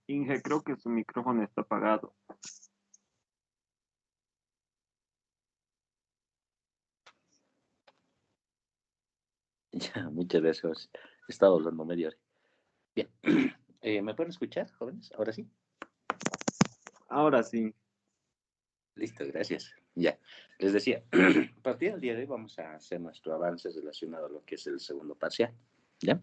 Inge, creo que su micrófono está apagado. Ya, muchas gracias. He estado hablando media hora. Bien. ¿Me pueden escuchar, jóvenes? ¿Ahora sí? Ahora sí. Listo, gracias. Ya. Les decía, a partir del día de hoy vamos a hacer nuestro avance relacionado a lo que es el segundo parcial. ¿Ya?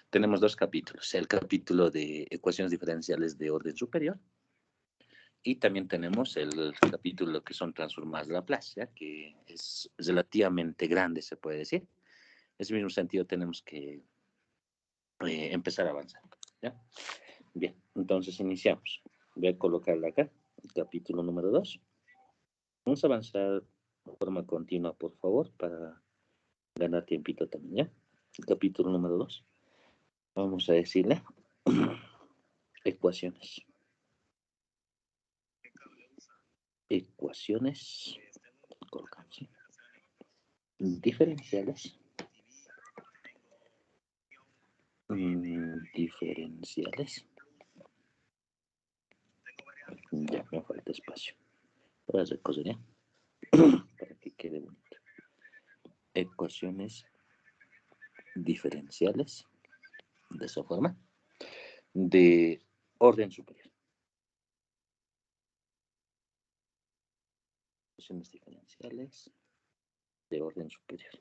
Tenemos dos capítulos. El capítulo de ecuaciones diferenciales de orden superior. Y también tenemos el capítulo que son transformadas de Laplace, ¿ya? Que es relativamente grande, se puede decir. En ese mismo sentido tenemos que empezar a avanzar. ¿Ya? Bien, entonces iniciamos. Voy a colocarla acá, el capítulo número 2. Vamos a avanzar de forma continua, por favor, para ganar tiempito también, ¿ya? El capítulo número 2. Vamos a decirle ecuaciones. Ecuaciones. Colocamos, ¿sí? Diferenciales. Diferenciales. Ya me falta espacio. Voy a hacer cosas, ¿ya? Para que quede bonito. Ecuaciones diferenciales. De esa forma. De orden superior. Ecuaciones diferenciales de orden superior.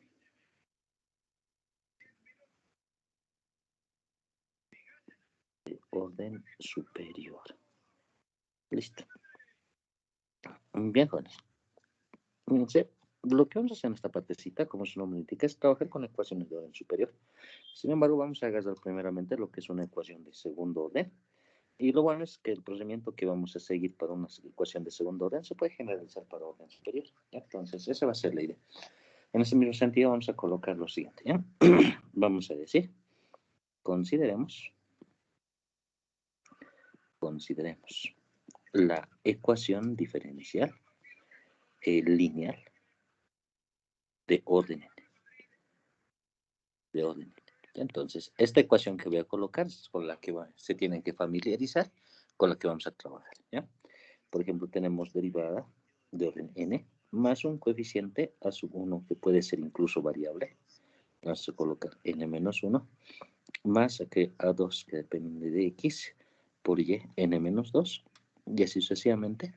De orden superior. Listo. Bien, jóvenes. Sí, lo que vamos a hacer en esta partecita, como su nombre indica, es trabajar con ecuaciones de orden superior. Sin embargo, vamos a agarrar primeramente lo que es una ecuación de segundo orden. Y lo bueno es que el procedimiento que vamos a seguir para una ecuación de segundo orden se puede generalizar para orden superior. ¿Ya? Entonces, esa va a ser la idea. En ese mismo sentido, vamos a colocar lo siguiente. ¿Ya? Vamos a decir, consideremos la ecuación diferencial lineal de orden n. De orden n. Entonces, esta ecuación que voy a colocar es con la que se tienen que familiarizar, con la que vamos a trabajar. ¿Ya? Por ejemplo, tenemos derivada de orden n más un coeficiente a sub 1 que puede ser incluso variable. Vamos a colocar n menos 1 más que a2 que depende de x por y n menos 2 y así sucesivamente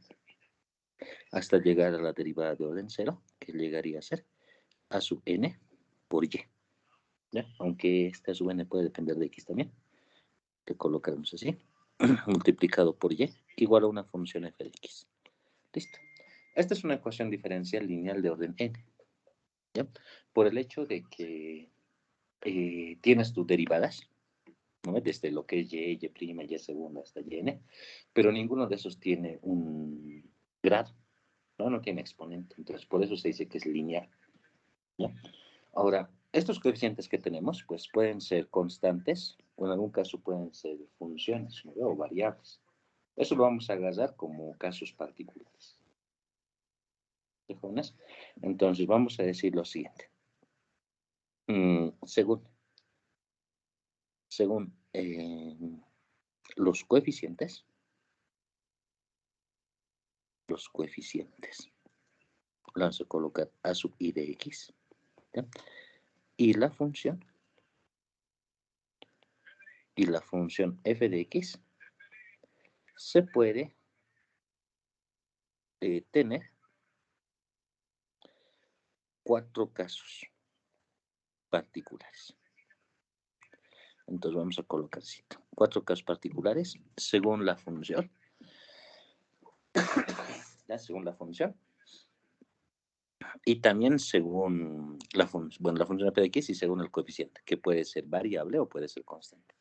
hasta llegar a la derivada de orden 0 que llegaría a ser a sub n por y. ¿Ya? Aunque esta sub n puede depender de x también, que colocaremos así, multiplicado por y igual a una función f de x. Listo. Esta es una ecuación diferencial lineal de orden n. ¿Ya? Por el hecho de que tienes tus derivadas, ¿no? Desde lo que es y prima, y segunda hasta n, pero ninguno de esos tiene un grado, ¿no? No tiene exponente. Entonces, por eso se dice que es lineal. ¿Ya? Ahora, estos coeficientes que tenemos, pues pueden ser constantes, o en algún caso pueden ser funciones, ¿no? O variables. Eso lo vamos a agarrar como casos particulares. ¿De jóvenes? Entonces, vamos a decir lo siguiente. Según los coeficientes, vamos a colocar a sub i de x, ¿ya? Y la función f de x se puede tener 4 casos particulares. Entonces vamos a colocar 4 casos particulares según la función. ¿Ya? Según la función. Y también según la función f de x y según el coeficiente, que puede ser variable o puede ser constante.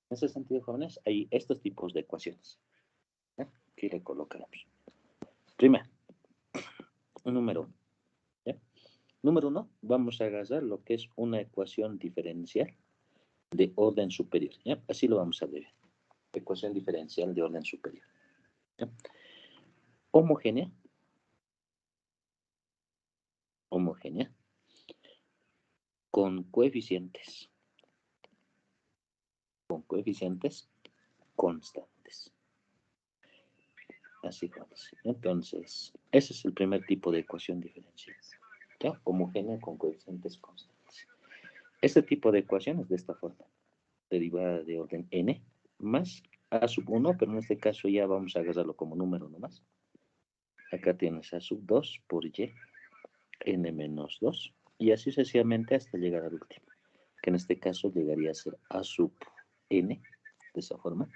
En ese sentido, jóvenes, hay estos tipos de ecuaciones. ¿Ya? Aquí le colocaremos. Primero, número 1. ¿Ya? Número 1, vamos a agarrar lo que es una ecuación diferencial de orden superior. ¿Ya? Así lo vamos a ver. Ecuación diferencial de orden superior. ¿Ya? Homogénea. Con coeficientes constantes. Así pues. Entonces, ese es el primer tipo de ecuación diferencial. ¿Ya? Homogénea con coeficientes constantes. Este tipo de ecuación es de esta forma. Derivada de orden n más a sub 1, pero en este caso ya vamos a agarrarlo como número nomás. Acá tienes a sub 2 por y, n menos 2, y así sucesivamente hasta llegar al último, que en este caso llegaría a ser a sub n, de esa forma,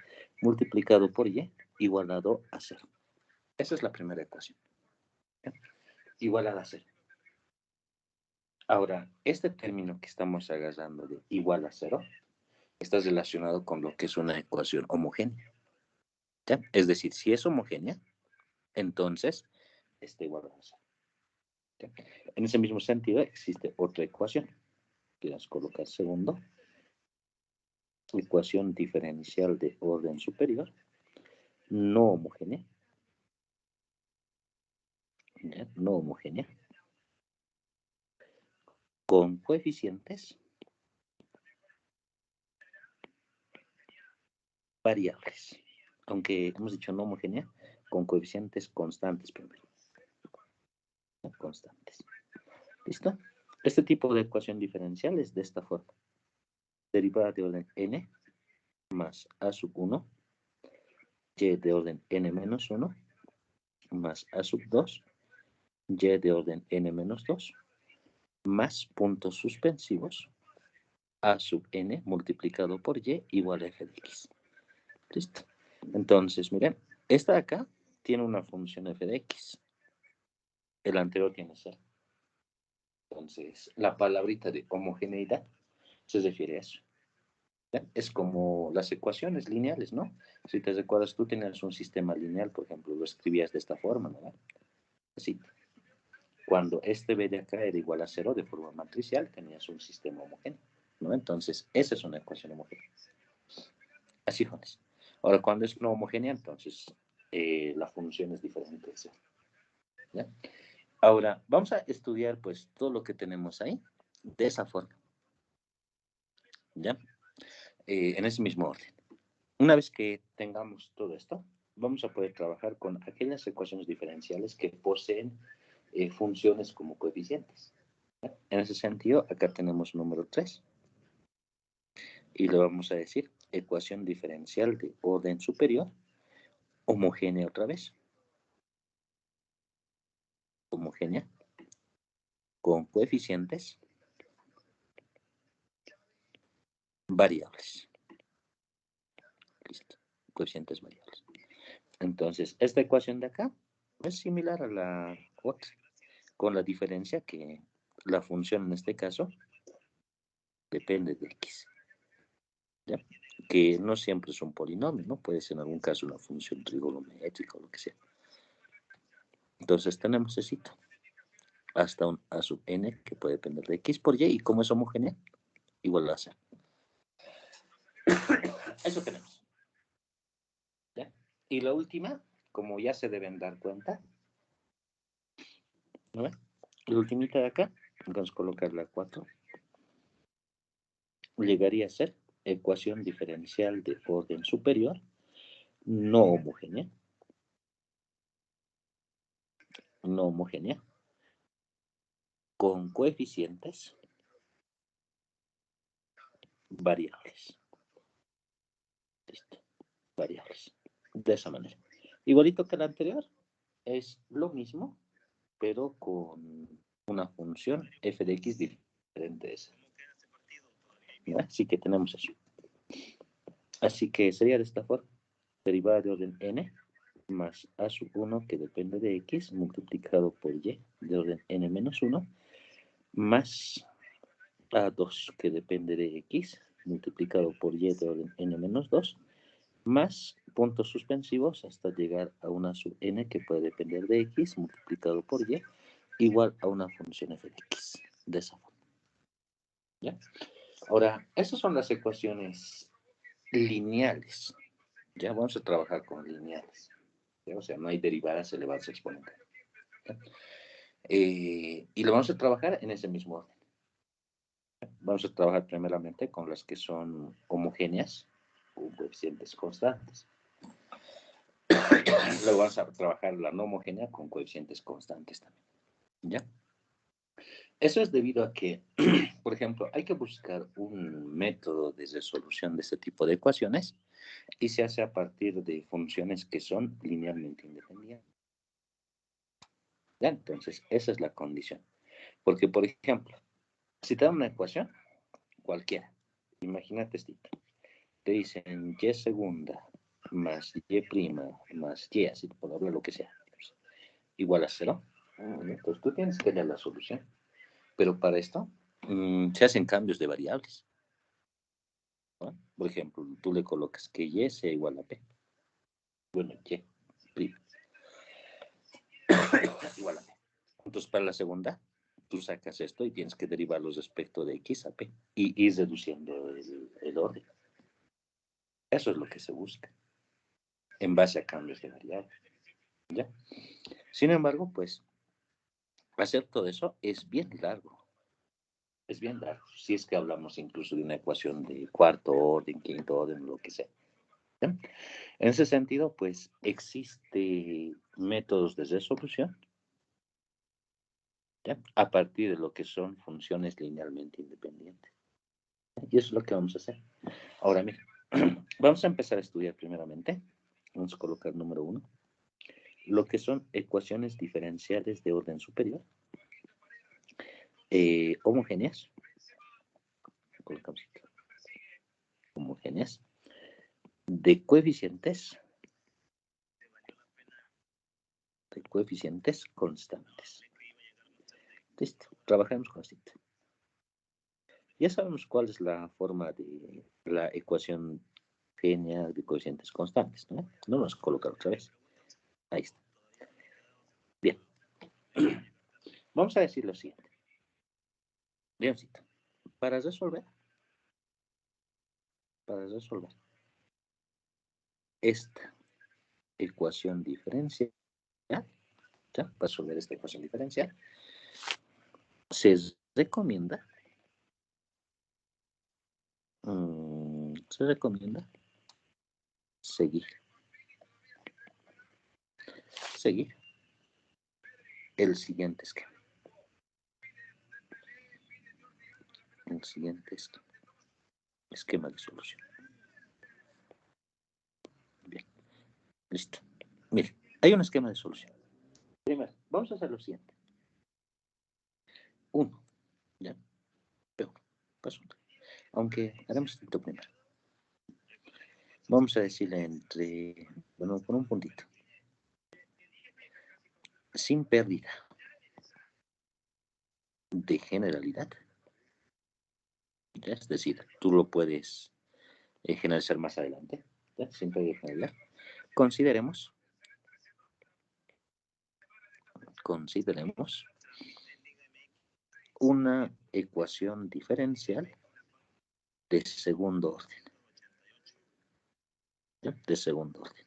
multiplicado por y, igualado a 0. Esa es la primera ecuación. ¿Ya? Igualada a 0. Ahora, este término que estamos agarrando de igual a 0, está relacionado con lo que es una ecuación homogénea. ¿Ya? Es decir, si es homogénea, entonces está igual a 0. ¿Ya? En ese mismo sentido, existe otra ecuación. Quieras colocar segundo. Ecuación diferencial de orden superior, no homogénea. ¿Ya? No homogénea. Con coeficientes variables. Aunque hemos dicho no homogénea, con coeficientes constantes primero. Constantes. ¿Listo? Este tipo de ecuación diferencial es de esta forma. Derivada de orden n más a sub 1, y de orden n menos 1, más a sub 2, y de orden n menos 2, más puntos suspensivos, a sub n multiplicado por y igual a f de x. ¿Listo? Entonces, miren, esta de acá tiene una función f de x. El anterior tiene 0. Entonces, la palabrita de homogeneidad se refiere a eso. ¿Ya? Es como las ecuaciones lineales, ¿no? Si te recuerdas, tú tenías un sistema lineal, por ejemplo, lo escribías de esta forma, ¿no? Así. Cuando este b de acá era igual a 0 de forma matricial, tenías un sistema homogéneo, ¿no? Entonces, esa es una ecuación homogénea. Así, jóvenes. Ahora, cuando es no homogénea, entonces la función es diferente. ¿Sí? ¿Ya? Ahora, vamos a estudiar pues todo lo que tenemos ahí de esa forma. ¿Ya? En ese mismo orden. Una vez que tengamos todo esto, vamos a poder trabajar con aquellas ecuaciones diferenciales que poseen funciones como coeficientes. ¿Ya? En ese sentido, acá tenemos número 3. Y le vamos a decir ecuación diferencial de orden superior, homogénea otra vez. Homogénea, con coeficientes variables. Listo, coeficientes variables. Entonces, esta ecuación de acá es similar a la otra, con la diferencia que la función en este caso depende de x. ¿Ya? Que no siempre es un polinomio, ¿no? Puede ser en algún caso una función trigonométrica o lo que sea. Entonces tenemos ese hasta un a sub n que puede depender de x por y, y como es homogénea, igual a 0. Eso tenemos. ¿Ya? Y la última, como ya se deben dar cuenta, ¿no ven? La ultimita de acá, vamos a colocar la 4, llegaría a ser ecuación diferencial de orden superior, no homogénea, con coeficientes variables. Listo, variables. De esa manera. Igualito que la anterior, es lo mismo, pero con una función f de x diferente de esa. Así que tenemos eso. Así que sería de esta forma. Derivada de orden n más a sub 1 que depende de x multiplicado por y de orden n menos 1 más a2 que depende de x multiplicado por y de orden n menos 2 más puntos suspensivos hasta llegar a una sub n que puede depender de x multiplicado por y igual a una función f de x. De esa forma. ¿Ya? Ahora, esas son las ecuaciones lineales. Ya vamos a trabajar con lineales. ¿Ya? O sea, no hay derivadas elevadas exponenciales. Y lo vamos a trabajar en ese mismo orden. Vamos a trabajar primeramente con las que son homogéneas, con coeficientes constantes. Luego vamos a trabajar la no homogénea con coeficientes constantes también. ¿Ya? Eso es debido a que, por ejemplo, hay que buscar un método de resolución de este tipo de ecuaciones y se hace a partir de funciones que son linealmente independientes. ¿Ya? Entonces, esa es la condición. Porque, por ejemplo, si te dan una ecuación, cualquiera, imagínate esto, te dicen y segunda más y prima más y, así por hablar lo que sea, igual a 0. Entonces tú tienes que hallar la solución. Pero para esto se hacen cambios de variables, ¿no? Por ejemplo, tú le colocas que y sea igual a p. Bueno, y prima igual a p. Entonces, para la segunda, tú sacas esto y tienes que derivarlos respecto de x a p y ir reduciendo el orden. Eso es lo que se busca en base a cambios de variables. ¿Ya? Sin embargo, pues, hacer todo eso es bien largo. Es bien largo. Si es que hablamos incluso de una ecuación de cuarto orden, quinto orden, lo que sea. ¿Ya? En ese sentido, pues, existen métodos de resolución, ¿ya? A partir de lo que son funciones linealmente independientes. Y eso es lo que vamos a hacer. Ahora, mira, vamos a empezar a estudiar primeramente. Vamos a colocar número 1. Lo que son ecuaciones diferenciales de orden superior. Homogéneas. Colocamos aquí. Homogéneas. De coeficientes. De coeficientes constantes. Listo. Trabajamos con esto. Ya sabemos cuál es la forma de la ecuación genial de coeficientes constantes, ¿no? No vamos a colocar otra vez. Ahí está. Bien. Vamos a decir lo siguiente. Biencito. Para resolver esta ecuación diferencial, ¿ya? Para resolver esta ecuación diferencial, se recomienda seguir el siguiente esquema. El siguiente esquema de solución. Bien, listo. Mire, hay un esquema de solución. Primero, vamos a hacer lo siguiente. 1, ¿ya? P1, paso 1. Aunque haremos esto primero. Vamos a decirle bueno, con un puntito. Sin pérdida de generalidad. ¿Ya? Es decir, tú lo puedes generalizar más adelante. ¿Ya? Sin pérdida de generalidad. Consideremos una ecuación diferencial de segundo orden. ¿Ya? De segundo orden.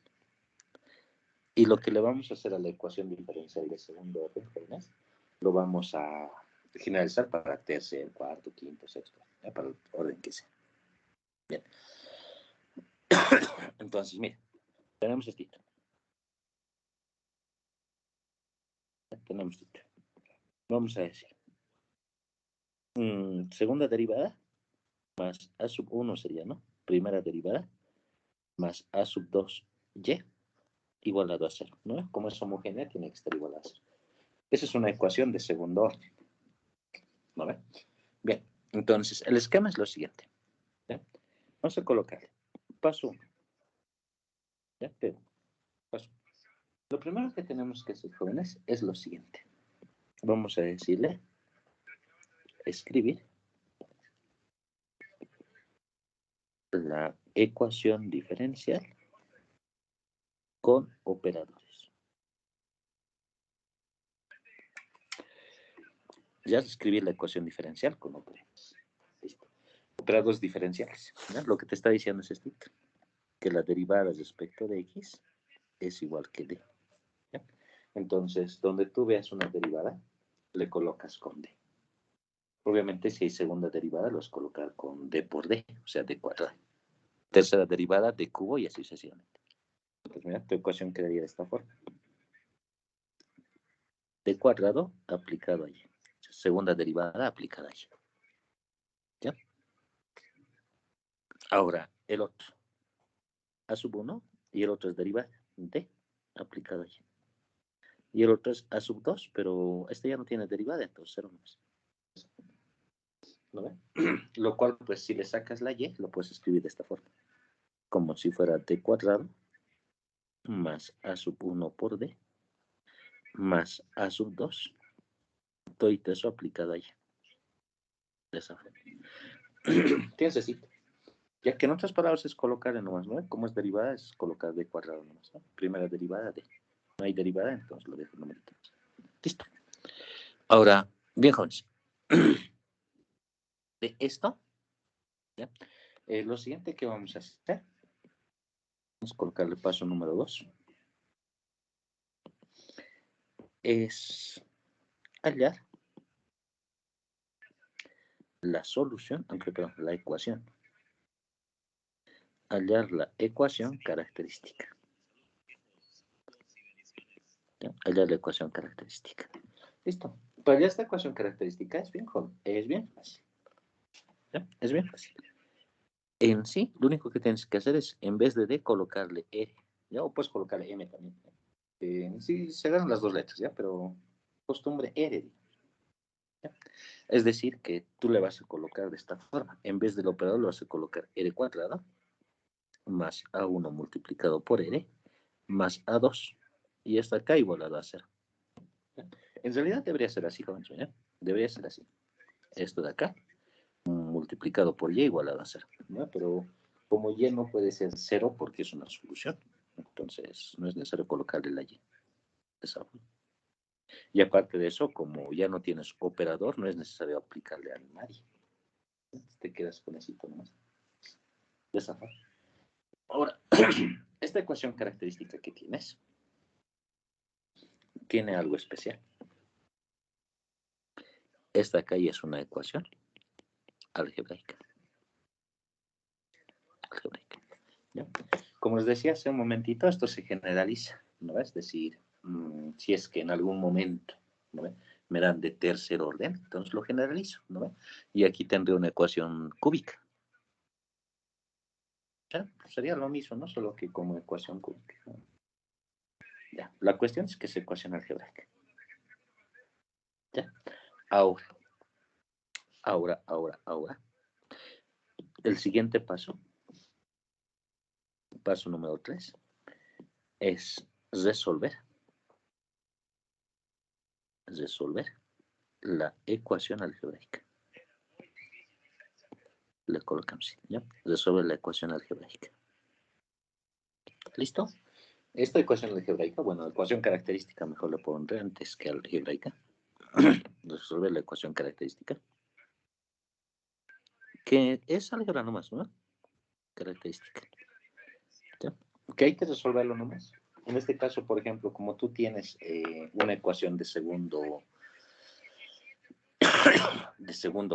Y lo que le vamos a hacer a la ecuación diferencial de segundo orden, jóvenes, lo vamos a generalizar para tercer, cuarto, quinto, sexto, ¿ya? Para el orden que sea. Bien. Entonces, mira, tenemos esto. Tenemos esto. Vamos a decir, segunda derivada más a sub 1 sería, ¿no? Primera derivada más a sub 2 y igualado a 0, ¿no? Como es homogénea, tiene que estar igual a 0. Esa es una ecuación de segundo orden. ¿No ve? Bien, entonces el esquema es lo siguiente. ¿Ya? Vamos a colocar paso 1. ¿Ya? Pero, paso 1. Lo primero que tenemos que hacer, jóvenes, es lo siguiente. Vamos a decirle escribir la ecuación diferencial con operadores. Ya escribí la ecuación diferencial con operadores. Listo. Operadores diferenciales. ¿Ya? Lo que te está diciendo es esto, que la derivada respecto de x es igual que d. ¿Ya? Entonces, donde tú veas una derivada, le colocas con d. Obviamente, si hay segunda derivada, lo vas a colocar con d por d, o sea, d cuadrado. tercera derivada de cubo y así sucesivamente. Pues mira, tu ecuación quedaría de esta forma. D cuadrado aplicado allí. Segunda derivada aplicada allí. ¿Ya? Ahora, el otro. A sub 1 y el otro es derivada de aplicado allí. Y el otro es a sub 2, pero este ya no tiene derivada, entonces 0 más. ¿No ve? Lo cual, pues, si le sacas la y, lo puedes escribir de esta forma. Como si fuera d cuadrado más a sub 1 por d más a sub 2. Todo eso aplicado ahí. De esa forma. Tienes así. Ya que en otras palabras es colocar en nomás, ¿no? Como es derivada, es colocar d cuadrado nomás, ¿no? Primera derivada de. No hay derivada, entonces lo dejo numerito. Listo. Ahora, bien, jóvenes. De esto, ¿ya? Lo siguiente que vamos a hacer, vamos a colocarle paso número 2, es hallar la solución, aunque perdón, la ecuación. Hallar la ecuación característica. ¿Ya? Hallar la ecuación característica. Listo. Para hallar esta ecuación característica es bien fácil. ¿Ya? Es bien fácil. En sí, lo único que tienes que hacer es, en vez de D, colocarle R. ¿Ya? O puedes colocarle M también. Sí, se agarran las dos letras, ¿ya? Pero costumbre R. ¿Ya? Es decir, que tú le vas a colocar de esta forma. En vez del operador, le vas a colocar R cuadrado más A1 multiplicado por R más A2. Y esto acá igualado a 0. En realidad debería ser así, jóvenes, ¿ya? Debería ser así. Esto de acá, multiplicado por y igualado a 0. ¿Ya? Pero como y no puede ser 0 porque es una solución, entonces no es necesario colocarle la y. Y aparte de eso, como ya no tienes operador, no es necesario aplicarle a nadie. Te quedas con eso nomás. De esa forma. Ahora, esta ecuación característica que tienes tiene algo especial. Esta acá ya es una ecuación algebraica. ¿Ya? Como les decía hace un momentito, esto se generaliza, ¿no? Es decir, si es que en algún momento, ¿no? Me dan de tercer orden, entonces lo generalizo, ¿no? Y aquí tendré una ecuación cúbica. ¿Ya? Sería lo mismo, ¿no? Solo que como ecuación cúbica. Ya. La cuestión es que es ecuación algebraica. ¿Ya? Ahora. El siguiente paso número 3, es resolver la ecuación algebraica. Le colocamos, ¿ya? Resolver la ecuación algebraica. ¿Listo? Esta ecuación algebraica, bueno, ecuación característica mejor le pondré antes que algebraica. Resolver la ecuación característica. Que es álgebra nomás, ¿no? Característica. ¿Ya? Que hay que resolverlo nomás. En este caso, por ejemplo, como tú tienes una ecuación de segundo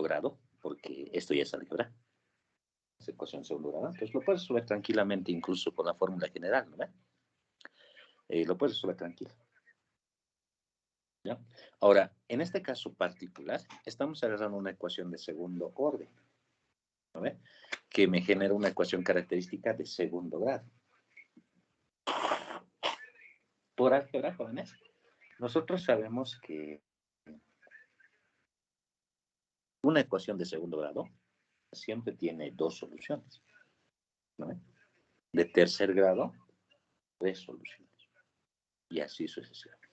grado, porque esto ya es álgebra, es ecuación de segundo grado, entonces lo puedes resolver tranquilamente incluso con la fórmula general, ¿no? Lo puedes resolver tranquilo. ¿Ya? Ahora, en este caso particular, estamos agarrando una ecuación de segundo orden, ¿no? Que me genera una ecuación característica de segundo grado. Por álgebra, jóvenes, nosotros sabemos que una ecuación de segundo grado siempre tiene dos soluciones, ¿no? De tercer grado, 3 soluciones. Y así sucesivamente.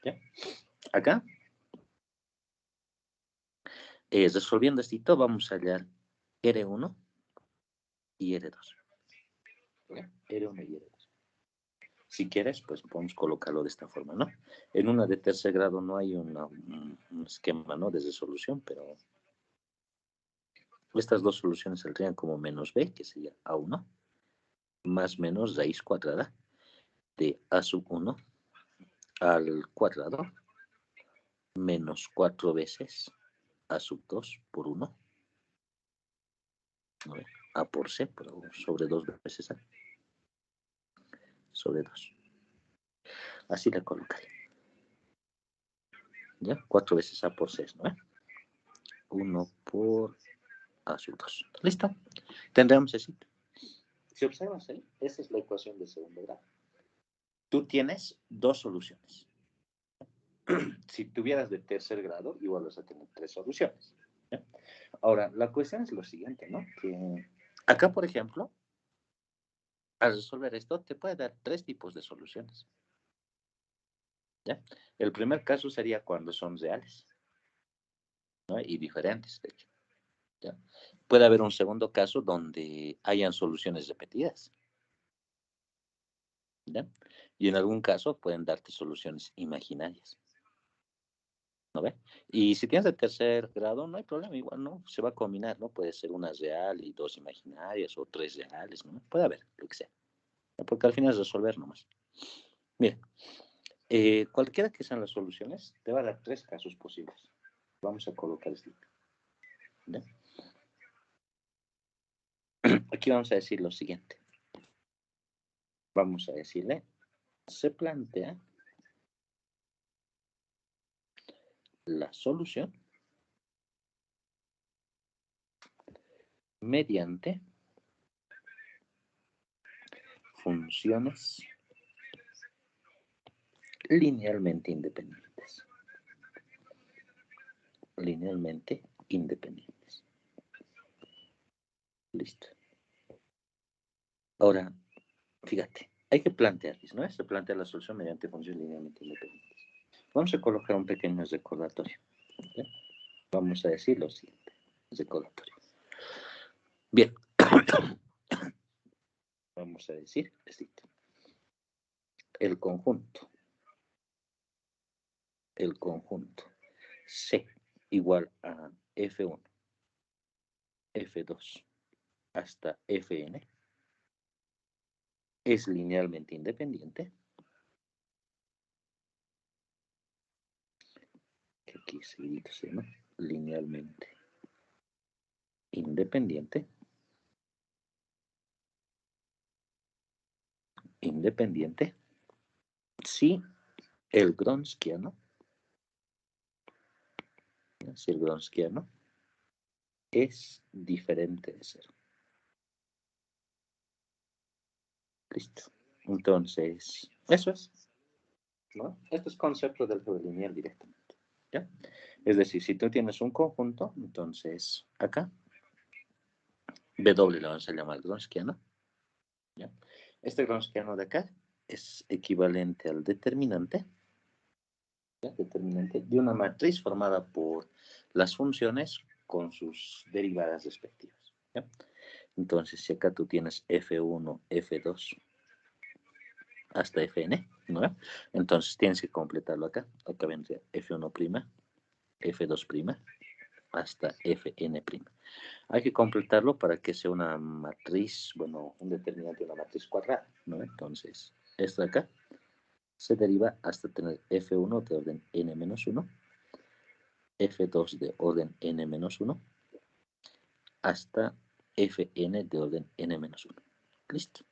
¿Ya? Acá, resolviendo esto, vamos a hallar R1 y R2. ¿Ya? R1 y R2. Si quieres, pues podemos colocarlo de esta forma, ¿no? En una de tercer grado no hay un esquema, ¿no? De resolución, pero estas dos soluciones saldrían como menos b, que sería a1, más menos raíz cuadrada de a sub 1 al cuadrado, menos 4 veces a sub 2 por 1. A por C, pero sobre 2 veces A. Sobre 2. Así la colocaré. ¿Ya? 4 veces A por C, ¿no? 1 por A sub 2. ¿Listo? Tendremos así. Si observas ahí, esa es la ecuación de segundo grado. Tú tienes 2 soluciones. Si tuvieras de tercer grado, igual vas a tener 3 soluciones. ¿Ya? Ahora, la cuestión es lo siguiente, ¿no? Que acá, por ejemplo, al resolver esto, te puede dar 3 tipos de soluciones. ¿Ya? El primer caso sería cuando son reales, ¿no? Y diferentes, de hecho. ¿Ya? Puede haber un segundo caso donde hayan soluciones repetidas. ¿Ya? Y en algún caso pueden darte soluciones imaginarias. ¿No ve? Y si tienes de tercer grado, no hay problema, igual, ¿no? Se va a combinar, ¿no? Puede ser una real y 2 imaginarias o 3 reales, ¿no? Puede haber, lo que sea. Porque al final es resolver nomás. Mira, cualquiera que sean las soluciones, te va a dar 3 casos posibles. Vamos a colocar esto. ¿Ya? Aquí vamos a decir lo siguiente. Vamos a decirle, se plantea la solución mediante funciones linealmente independientes. Linealmente independientes. Listo. Ahora, fíjate, hay que plantearles, ¿no? Se plantea la solución mediante funciones linealmente independientes. Vamos a colocar un pequeño recordatorio. ¿Ya? Vamos a decir lo siguiente. Recordatorio. Bien. Vamos a decir esto. El conjunto C igual a F1, F2 hasta Fn es linealmente independiente. Que aquí seguidito se llama linealmente independiente. Independiente si el gronskiano es diferente de 0. Listo. Entonces, eso es, ¿no? Esto es concepto del álgebra lineal directamente. ¿Ya? Es decir, si tú tienes un conjunto, entonces acá, W le vamos a llamar gronskiano. ¿Ya? Este gronskiano de acá es equivalente al determinante, ¿ya? Determinante de una matriz formada por las funciones con sus derivadas respectivas. ¿Ya? Entonces, si acá tú tienes F1, F2 hasta Fn, ¿no? Entonces tienes que completarlo acá. Acá vendría F1', F2' hasta Fn'. Hay que completarlo para que sea una matriz, bueno, un determinante de una matriz cuadrada, ¿no? Entonces, esto de acá se deriva hasta tener F1 de orden n-1, F2 de orden n-1, hasta Fn de orden n-1. Listo.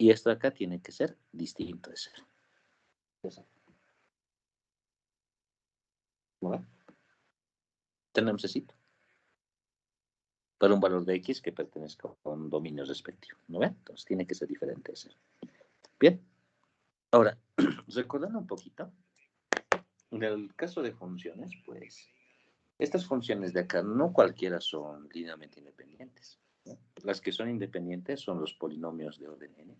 Y esto de acá tiene que ser distinto de 0. ¿No? Tenemos así. Para un valor de x que pertenezca a un dominio respectivo, ¿no ve? Entonces tiene que ser diferente de 0. Bien. Ahora, recordando un poquito, en el caso de funciones, pues, estas funciones de acá no cualquiera son linealmente independientes, ¿no? Las que son independientes son los polinomios de orden n.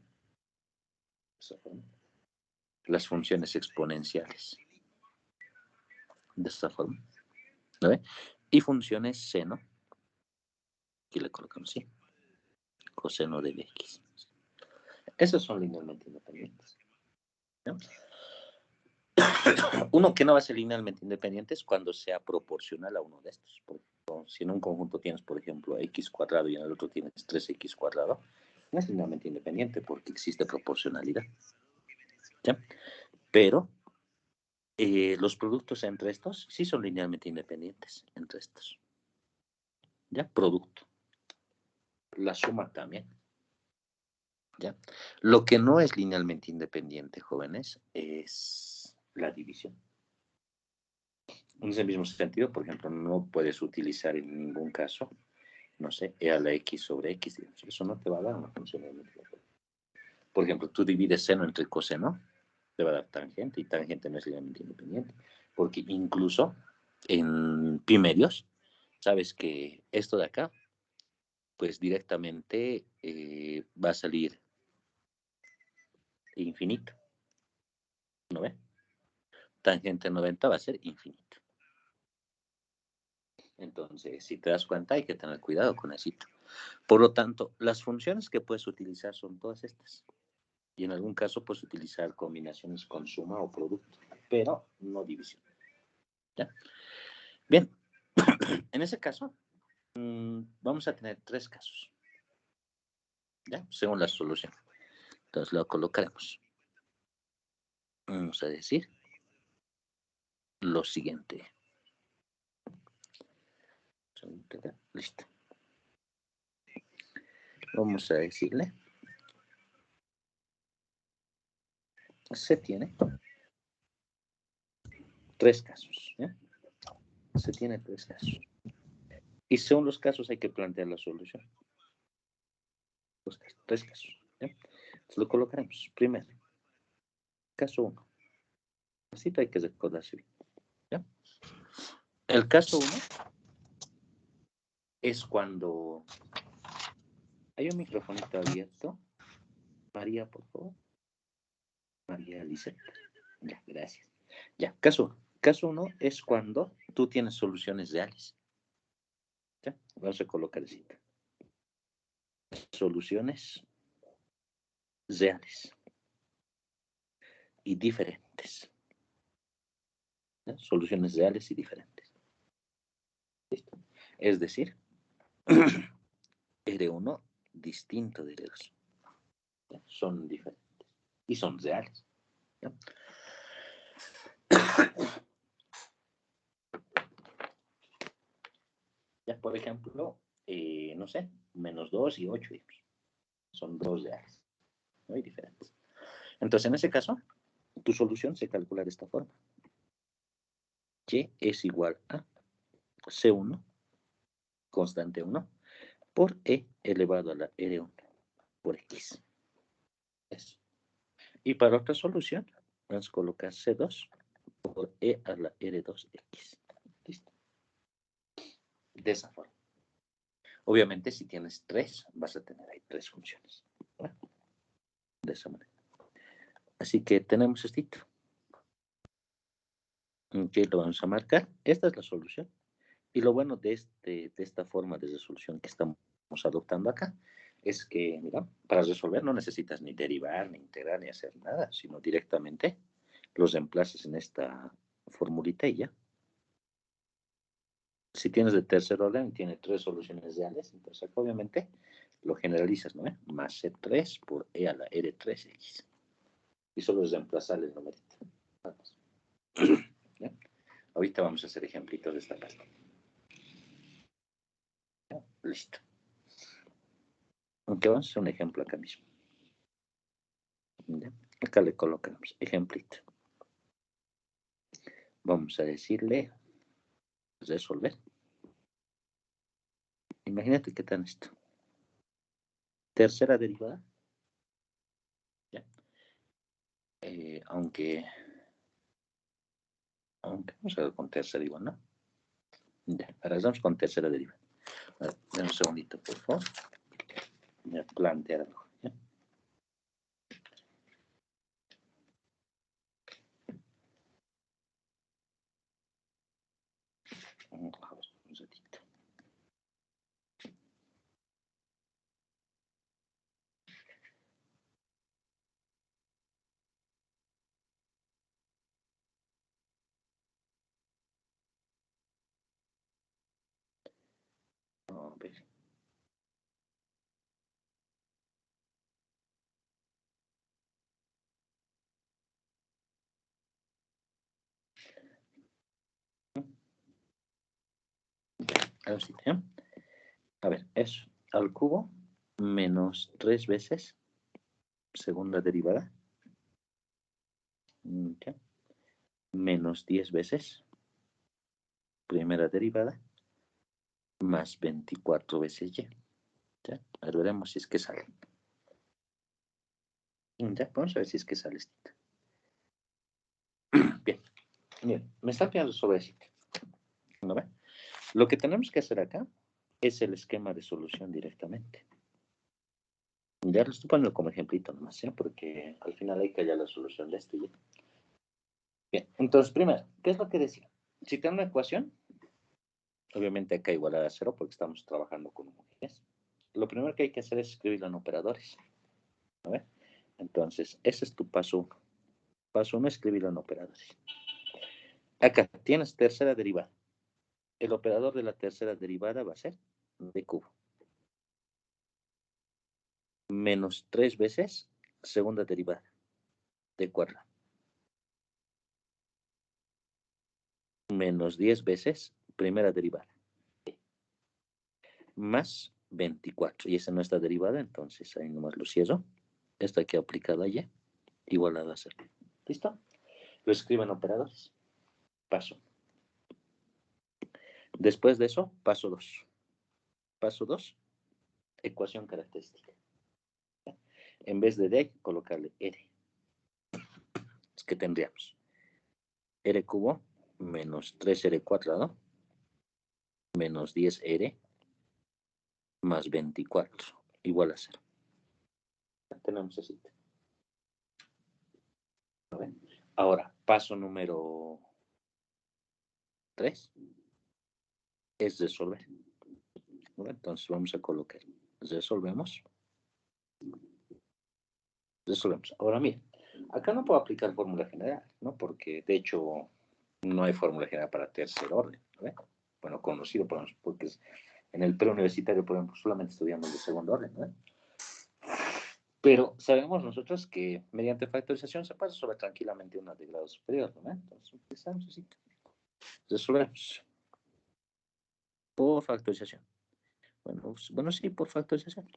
Las funciones exponenciales. De esta forma. ¿No ve? Y funciones seno. Aquí le colocamos así. Coseno de bx. Esos son linealmente independientes, ¿no? Uno que no va a ser linealmente independiente es cuando sea proporcional a uno de estos. Por ejemplo, si en un conjunto tienes, por ejemplo, x cuadrado y en el otro tienes 3x cuadrado, no es linealmente independiente porque existe proporcionalidad. ¿Ya? Pero los productos entre estos sí son linealmente independientes entre estos. ¿Ya? Producto. la suma también. ¿Ya? Lo que no es linealmente independiente, jóvenes, es la división. En ese mismo sentido, por ejemplo, no puedes utilizar en ningún caso, no sé, e a la x sobre x, digamos. Eso no te va a dar una función de multiplicación. Por ejemplo, tú divides seno entre coseno, te va a dar tangente, y tangente no es linealmente independiente, porque incluso en pi medios, sabes que esto de acá, pues directamente va a salir infinito, ¿no ve? Tangente 90 va a ser infinito. Entonces, si te das cuenta, hay que tener cuidado con eso. Por lo tanto, las funciones que puedes utilizar son todas estas. Y en algún caso puedes utilizar combinaciones con suma o producto, pero no división. ¿Ya? Bien, en ese caso, vamos a tener 3 casos, ¿ya? Según la solución. Entonces lo colocaremos. Vamos a decir lo siguiente. Listo. Vamos a decirle, se tiene 3 casos, ¿ya? Se tiene 3 casos. Y según los casos hay que plantear la solución. 3 casos, ¿ya? Entonces lo colocaremos. Primero, caso 1. Así hay que recordarse bien, ¿ya? El caso 1 es cuando hay un microfonito abierto. María, por favor. María Alicia. Ya, gracias. Ya, caso 1. Caso 1 es cuando tú tienes soluciones reales. ¿Ya? Vamos a colocar así. Soluciones reales y diferentes. ¿Ya? Soluciones reales y diferentes. ¿Listo? Es decir, R1 distinto de R2. ¿Ya? Son diferentes y son reales. ¿Ya? Ya, por ejemplo, no sé, menos 2 y 8, digamos. Son 2 reales, muy diferentes. Entonces, en ese caso, tu solución se calcula de esta forma. Y es igual a C1, constante 1, por E elevado a la R1 por X. Eso. Y para otra solución, vamos a colocar C2 por E a la R2X. Listo. De esa forma. Obviamente, si tienes 3, vas a tener ahí 3 funciones. Bueno, de esa manera. Así que tenemos esto. Ok, lo vamos a marcar. Esta es la solución. Y lo bueno de esta forma de resolución que estamos adoptando acá es que, mira, para resolver no necesitas ni derivar, ni integrar, ni hacer nada, sino directamente los reemplazas en esta formulita y ya. Si tienes de tercer orden, tiene 3 soluciones reales, entonces acá obviamente lo generalizas, ¿no? Más C3 por E a la R3X. Y solo es reemplazar el numerito. Vamos. ¿Ya? Ahorita vamos a hacer ejemplitos de esta parte. ¿Ya? Listo. Aunque vamos a hacer un ejemplo acá mismo. ¿Ya? Acá le colocamos ejemplito. Vamos a decirle resolver. Imagínate qué tan esto. Tercera derivada. ¿Ya? Aunque vamos a ver con tercera igual, ¿no? Ya, ahora vamos con tercera derivada. Dame un segundito, por favor. Voy a plantear algo. ¿Ya? Un ratito. A ver. A ver, eso. Al cubo menos 3 veces segunda derivada, ¿ya? Menos 10 veces primera derivada, más 24 veces y. ¿Ya? Ahora veremos si es que sale. Ya, vamos a ver si es que sale esto. Bien, bien, me está pidiendo sobre esto. ¿No ve? Lo que tenemos que hacer acá es el esquema de solución directamente. Ya lo estoy poniendo como ejemplito nomás, ¿eh? Porque al final hay que hallar la solución de esto. ¿Ya? Bien, entonces primero, ¿qué es lo que decía? Si tengo una ecuación, obviamente acá igualada a 0 porque estamos trabajando con homogéneas. Lo primero que hay que hacer es escribirlo en operadores. ¿No ve? Entonces, ese es tu paso 1. Paso 1, escribirlo en operadores. Acá tienes tercera derivada. El operador de la tercera derivada va a ser d cubo. Menos 3 veces segunda derivada, d cuadrado. Menos 10 veces primera derivada, más 24. Y esa no está derivada, entonces ahí nomás lo cierro. Esta aquí aplicada ya, igualada a 0. ¿Listo? Lo escribo en operadores. Paso. Después de eso, paso 2. Paso 2, ecuación característica. En vez de d, hay que colocarle r. Es que tendríamos r cubo menos 3r cuadrado menos 10r más 24 igual a 0. Tenemos así. Ahora, paso número 3 es resolver. Entonces vamos a colocar, resolvemos. Ahora miren, acá no puedo aplicar fórmula general, ¿no? Porque de hecho no hay fórmula general para tercer orden, ¿no? Bueno, conocido, porque en el preuniversitario, por ejemplo, solamente estudiamos de segundo orden, ¿no? Pero sabemos nosotros que mediante factorización se puede resolver tranquilamente una de grado superior, ¿no? Entonces empezamos así. Resolvemos por factorización. Bueno, sí, por factorización.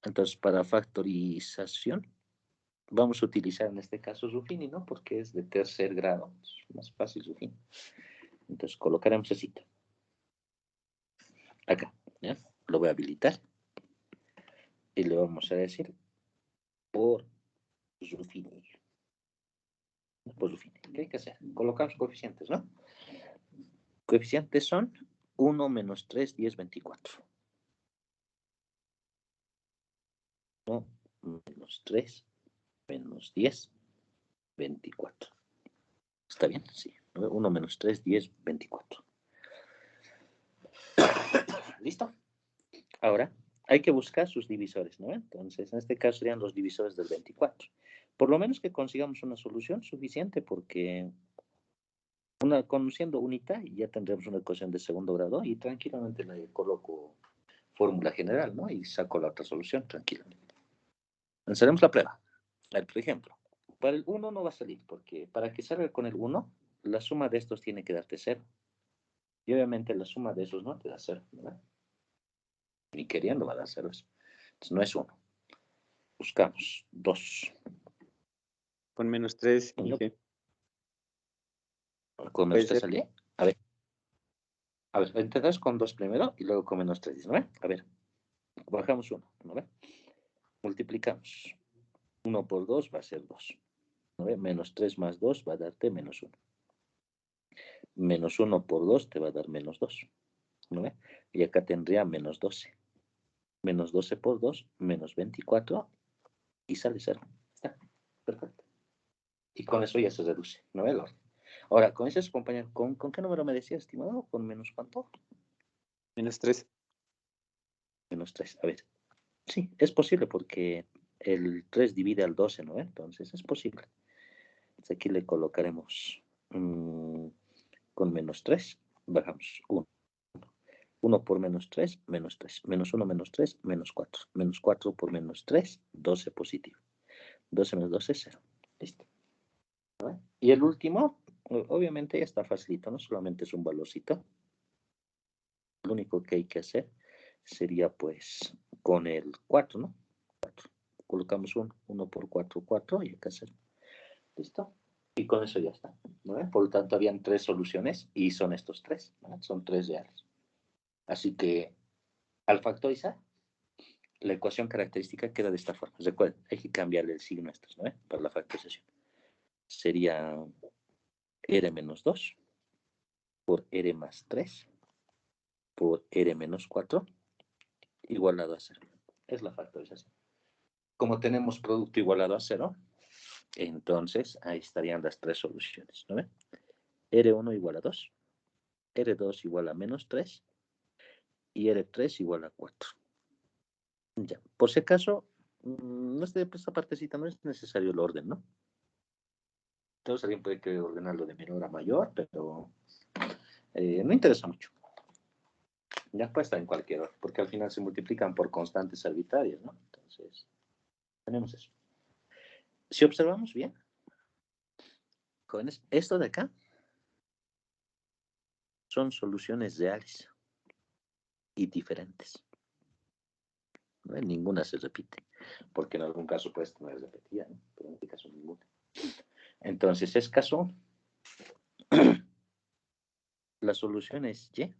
Entonces, para factorización, vamos a utilizar en este caso Ruffini, ¿no? Porque es de tercer grado. Es más fácil Ruffini. Entonces, colocaremos así. Acá, ¿ya? Lo voy a habilitar. Y le vamos a decir por Ruffini. Por Ruffini. ¿Qué hay que hacer? Colocamos coeficientes, ¿no? Coeficientes son 1 menos 3, 10, 24. 1 menos 3, menos 10, 24. ¿Está bien? Sí. 1 menos 3, 10, 24. ¿Listo? Ahora, hay que buscar sus divisores, ¿no? Entonces, en este caso serían los divisores del 24. Por lo menos que consigamos una solución suficiente porque conociendo unita ya tendremos una ecuación de segundo grado y tranquilamente le coloco fórmula general, ¿no? Y saco la otra solución tranquilamente. Lanzaremos la prueba. A ver, por ejemplo, para el 1 no va a salir porque para que salga con el 1, la suma de estos tiene que darte 0. Y obviamente la suma de esos no te da 0, ¿verdad? Ni queriendo va a dar 0 eso. Entonces no es 1. Buscamos 2. Con menos 3, Inge. ¿Con menos Puede 3 ser. salía? A ver, entonces con 2 primero y luego con menos 3, ¿no ve? A ver, bajamos 1, ¿no ve? Multiplicamos. 1 por 2 va a ser 2. ¿No ve? Menos 3 más 2 va a darte menos 1. Menos 1 por 2 te va a dar menos 2. ¿No ve? Y acá tendría menos 12. Menos 12 por 2, menos 24 y sale 0. Está, perfecto. Y con eso ya se reduce, ¿no ve el orden? Ahora, con ese compañero, ¿con qué número me decía, estimado? ¿Con menos cuánto? Menos 3. Menos 3. A ver, sí, es posible porque el 3 divide al 12, ¿no? Entonces es posible. Entonces aquí le colocaremos con menos 3, bajamos 1. 1 por menos 3, menos 3. Menos 1 menos 3, menos 4. Menos 4 por menos 3, 12 positivo. 12 menos 12 es 0. Listo. ¿No? Y el último, obviamente ya está facilito, no solamente es un valorcito. Lo único que hay que hacer sería pues con el 4, ¿no? 4. Colocamos 1 por 4, 4 y acá 0. ¿Listo? Y con eso ya está, ¿no? Por lo tanto, habían 3 soluciones y son estos 3, ¿no? Son 3 reales. Así que al factorizar, la ecuación característica queda de esta forma. Recuerden, hay que cambiarle el signo a estos, ¿no? Para la factorización. Sería R menos 2 por R más 3 por R menos 4 igualado a 0. Es la factorización. Como tenemos producto igualado a 0, entonces ahí estarían las 3 soluciones, ¿no ven? R1 igual a 2, R2 igual a menos 3 y R3 igual a 4. Ya, por si acaso, esta partecita no es necesario el orden, ¿no? Entonces alguien puede querer ordenarlo de menor a mayor, pero no interesa mucho. Ya puede estar en cualquier orden, porque al final se multiplican por constantes arbitrarias, ¿no? Entonces, tenemos eso. Si observamos bien, jóvenes, esto de acá son soluciones reales y diferentes. ¿No? Ninguna se repite, porque en algún caso pues no es repetida, ¿no? Pero en este caso ninguna. Entonces es caso, la solución es Y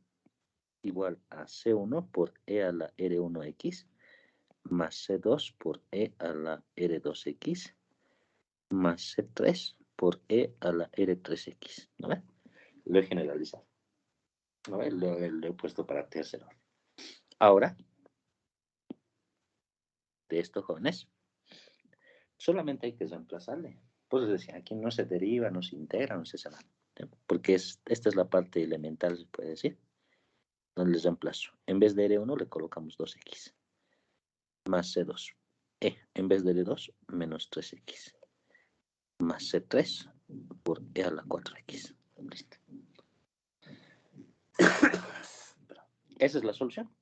igual a C1 por E a la R1X más C2 por E a la R2X más C3 por E a la R3X, ¿no ve? Lo he generalizado, ¿no ve? Lo he puesto para tercero. Ahora, de estos jóvenes, solamente hay que reemplazarle. Pues decía, aquí no se deriva, no se integra, no se hace nada. ¿Sí? Porque esta es la parte elemental, se puede decir. Donde les reemplazo. En vez de R1 le colocamos 2X. Más C2. En vez de R2, menos 3X. Más C3 por E a la 4X. Listo. Esa es la solución.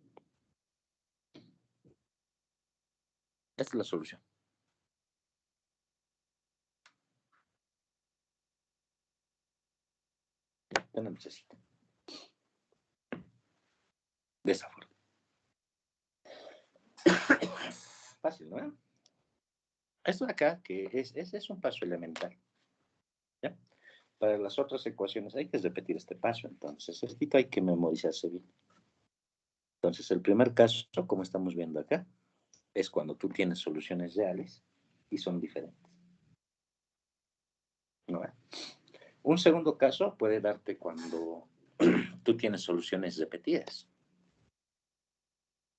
Esta es la solución. Ya no necesito. De esa forma. Fácil, ¿no? Esto de acá, que es un paso elemental. ¿Ya? Para las otras ecuaciones hay que repetir este paso. Entonces, esto hay que memorizarse bien. Entonces, el primer caso, como estamos viendo acá, es cuando tú tienes soluciones reales y son diferentes. ¿No? Un segundo caso puede darte cuando tú tienes soluciones repetidas.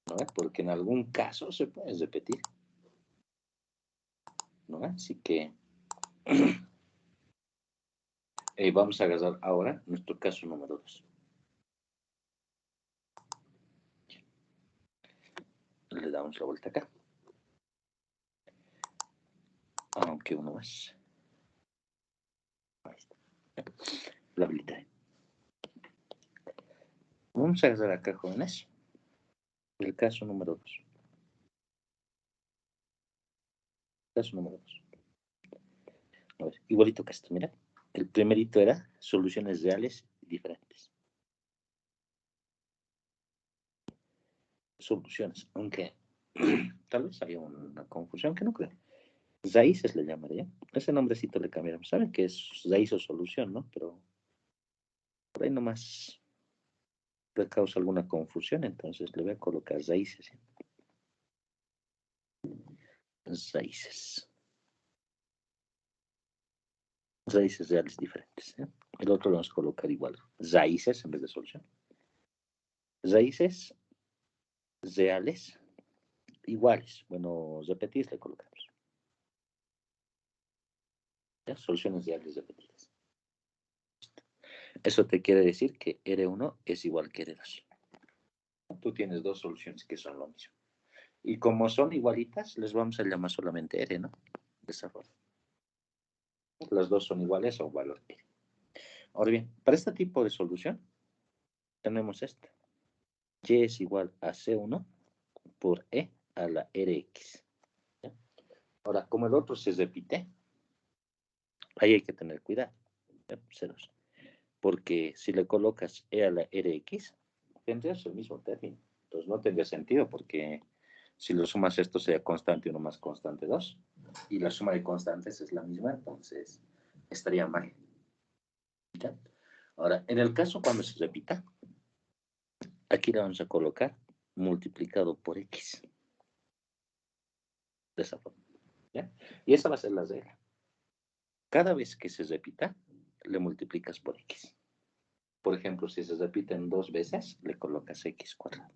¿No? Porque en algún caso se puede repetir. ¿No? Así que vamos a agarrar ahora nuestro caso número 2. Le damos la vuelta acá. Aunque uno más. Ahí está. La habilitaré. Vamos a agarrar acá, jóvenes, el caso número 2. Caso número 2. A ver, igualito que esto, mira. El primerito era soluciones reales y diferentes. Soluciones, aunque tal vez haya una confusión que no creo. Raíces le llamaría. Ese nombrecito le cambiaron. Saben que es raíz o solución, ¿no? Pero por ahí nomás le causa alguna confusión, entonces le voy a colocar raíces. ¿Sí? Raíces. Raíces reales diferentes. ¿Sí? El otro lo vamos a colocar igual. Raíces en vez de solución. Raíces reales iguales. Bueno, repetir le colocamos. ¿Ya? Soluciones reales repetidas. Eso te quiere decir que R1 es igual que R2. Tú tienes dos soluciones que son lo mismo. Y como son igualitas, les vamos a llamar solamente R, ¿no? De esa forma. Las dos son iguales a un valor R. Ahora bien, para este tipo de solución, tenemos esta. Y es igual a C1 por E a la Rx. ¿Ya? Ahora, como el otro se repite, ahí hay que tener cuidado. ¿Ya? C2. Porque si le colocas E a la Rx, tendrías el mismo término. Entonces no tendría sentido porque si lo sumas esto sería constante 1 más constante 2. Y la suma de constantes es la misma, entonces estaría mal. ¿Ya? Ahora, en el caso cuando se repita, aquí la vamos a colocar multiplicado por x. De esa forma. ¿Ya? Y esa va a ser la regla. Cada vez que se repita, le multiplicas por x. Por ejemplo, si se repiten 2 veces, le colocas x cuadrado.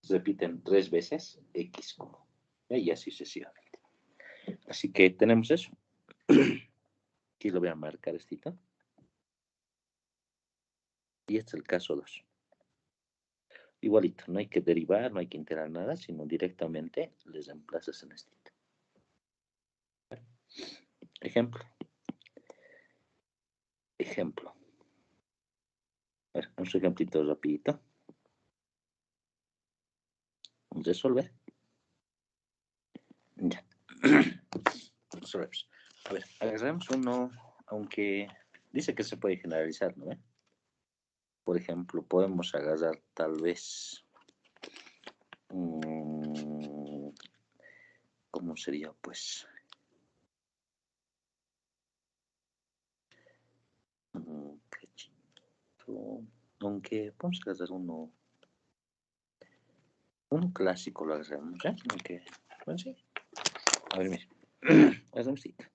Se repiten 3 veces, x cubo. Y así sucesivamente. Así que tenemos eso. Aquí lo voy a marcar estito. Y este es el caso 2. Igualito, no hay que derivar, no hay que integrar nada, sino directamente les reemplazas en estito. Ejemplo. Ejemplo. A ver, un ejemplito rapidito. Resolver. Ya. Resolvemos. A ver, agarramos uno, aunque dice que se puede generalizar, ¿no? Por ejemplo, podemos agarrar tal vez... ¿cómo sería? Pues... aunque vamos a agarrar uno clásico, lo agarramos, ¿eh? Aunque, bueno, sí. A ver, mire. Hacemos cita.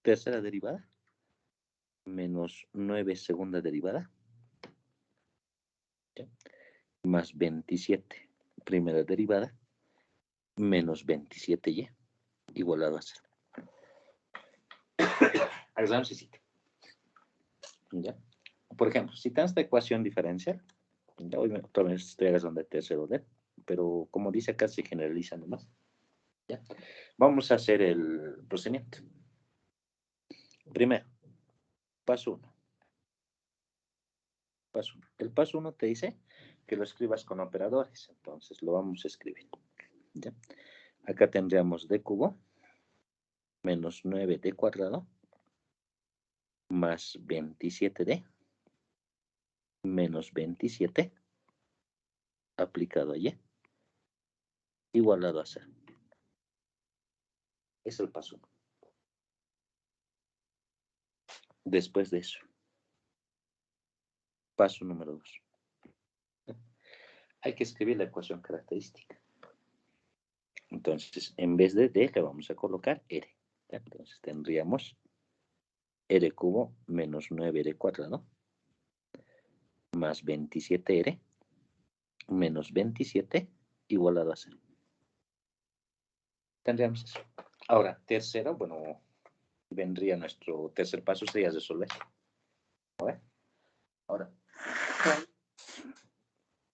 Tercera derivada menos 9 segunda derivada, ¿ya? Más 27 primera derivada menos 27y igualado a 0. Hagamos cita. ¿Ya? Por ejemplo, si tenemos esta ecuación diferencial, ya hoy otra vez estoy agarrando de tercero D, pero como dice acá se generaliza nomás. ¿Ya? Vamos a hacer el procedimiento. Primero, paso 1. Paso 1. El paso 1 te dice que lo escribas con operadores, entonces lo vamos a escribir. ¿Ya? Acá tendríamos d cubo menos 9d cuadrado más 27d menos 27 aplicado a y igualado a 0. Es el paso 1. Después de eso, paso número 2. Hay que escribir la ecuación característica. Entonces, en vez de d le vamos a colocar r. Entonces tendríamos r cubo menos 9r cuadrado más 27r menos 27 igualado a 0. Tendríamos eso. Ahora, tercero, bueno, vendría nuestro tercer paso, sería resolver. A ver. Ahora,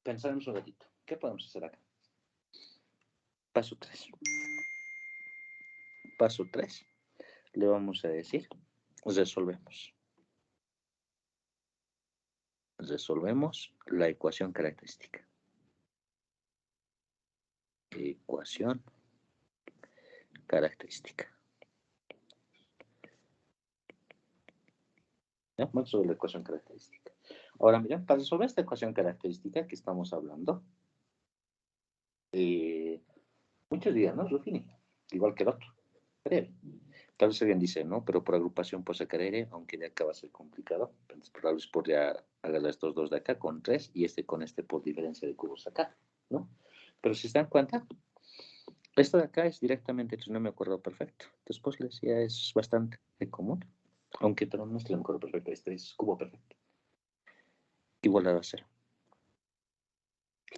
pensaremos un ratito. ¿Qué podemos hacer acá? Paso 3. Paso 3. Le vamos a decir, resolvemos. Resolvemos la ecuación característica. Ecuación característica. ¿Ya? Vamos a resolver la ecuación característica. Ahora, miren, para resolver esta ecuación característica que estamos hablando, muchos dirán, ¿no, Rufini? Igual que el otro. Breve. Tal vez alguien dice, no, pero por agrupación puedo sacar R, aunque de acá va a ser complicado. Entonces, tal vez podría agarrar estos dos de acá con 3 y este con este por diferencia de cubos acá, ¿no? Pero si se dan cuenta, esto de acá es directamente el trinomio cuadrado perfecto. Después les decía, es bastante común. Aunque pero no es trinomio cuadrado perfecto, este es cubo perfecto. Igualado a 0.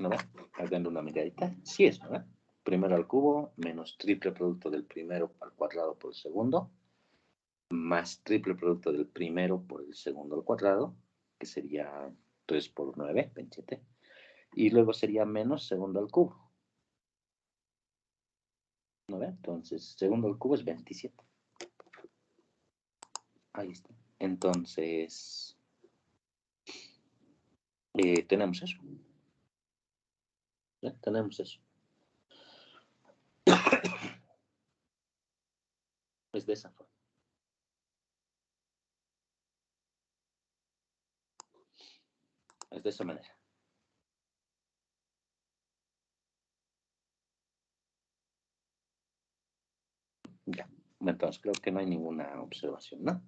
¿No ve? Haciendo una miradita. Sí es, ¿no ve? Primero al cubo menos triple producto del primero al cuadrado por el segundo, más triple producto del primero por el segundo al cuadrado, que sería 3 por 9, 27. Y luego sería menos segundo al cubo. ¿No ve? Entonces, segundo al cubo es 27. Ahí está. Entonces, tenemos eso. ¿Ya? Tenemos eso. Es de esa forma. Es de esa manera. Entonces creo que no hay ninguna observación, ¿no?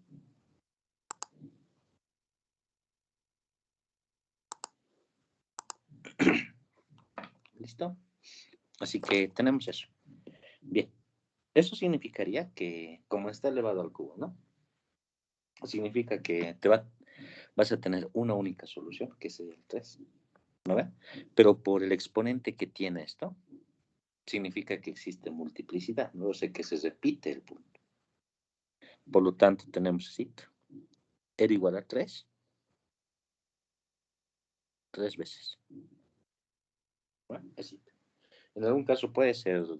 ¿Listo? Así que tenemos eso. Bien. Eso significaría que, como está elevado al cubo, ¿no? Significa que vas a tener una única solución, que es el 3, ¿no ve? Pero por el exponente que tiene esto, significa que existe multiplicidad, ¿no? O sea, que se repite el punto. Por lo tanto, tenemos así, R igual a 3 veces. Bueno, así. En algún caso puede ser 2.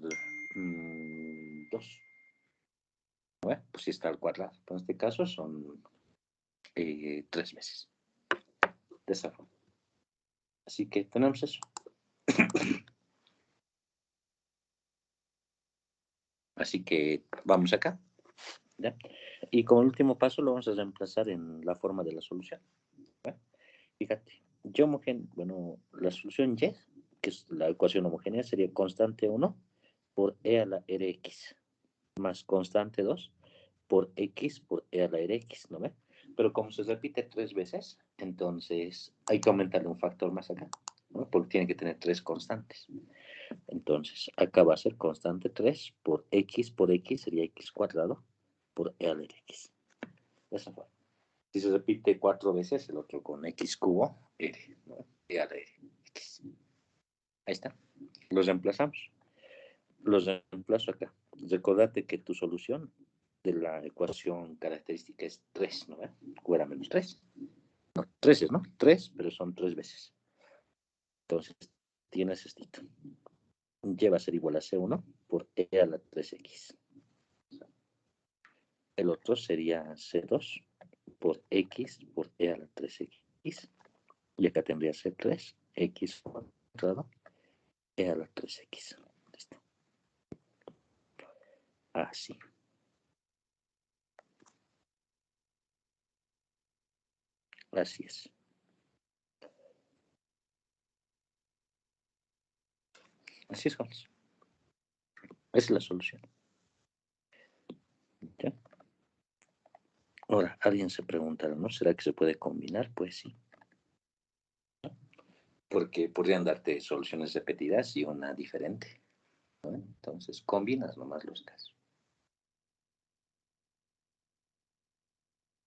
Bueno, pues si está al cuadrado. Pero en este caso son 3 veces. De esa forma. Así que tenemos eso. Así que vamos acá. ¿Ya? Y como último paso lo vamos a reemplazar en la forma de la solución. ¿Ya? Fíjate, bueno, la solución Y, que es la ecuación homogénea, sería constante 1 por E a la Rx, más constante 2 por X por E a la Rx, ¿no ve? Pero como se repite 3 veces, entonces hay que aumentarle un factor más acá, ¿no? Porque tiene que tener 3 constantes. Entonces, acá va a ser constante 3 por X sería X cuadrado por E a la Rx. De esa forma. Si se repite 4 veces, el otro con X cubo, R, ¿no? E a la R, X. Ahí está. Los reemplazamos. Los reemplazo acá. Recordate que tu solución de la ecuación característica es 3, ¿no? Q era menos 3. No, 3 es, ¿no? 3, pero son 3 veces. Entonces, tienes esto. Y va a ser igual a C1 por E a la 3X. El otro sería C2 por X por E a la 3X. Y acá tendría C3, X cuadrado, E a la 3X. Listo. Así. Así es. Así es, Juan. Esa es la solución. ¿Ya? Ahora, alguien se preguntará, ¿no? ¿Será que se puede combinar? Pues sí. Porque podrían darte soluciones repetidas y una diferente, ¿no? Entonces, combinas nomás los casos.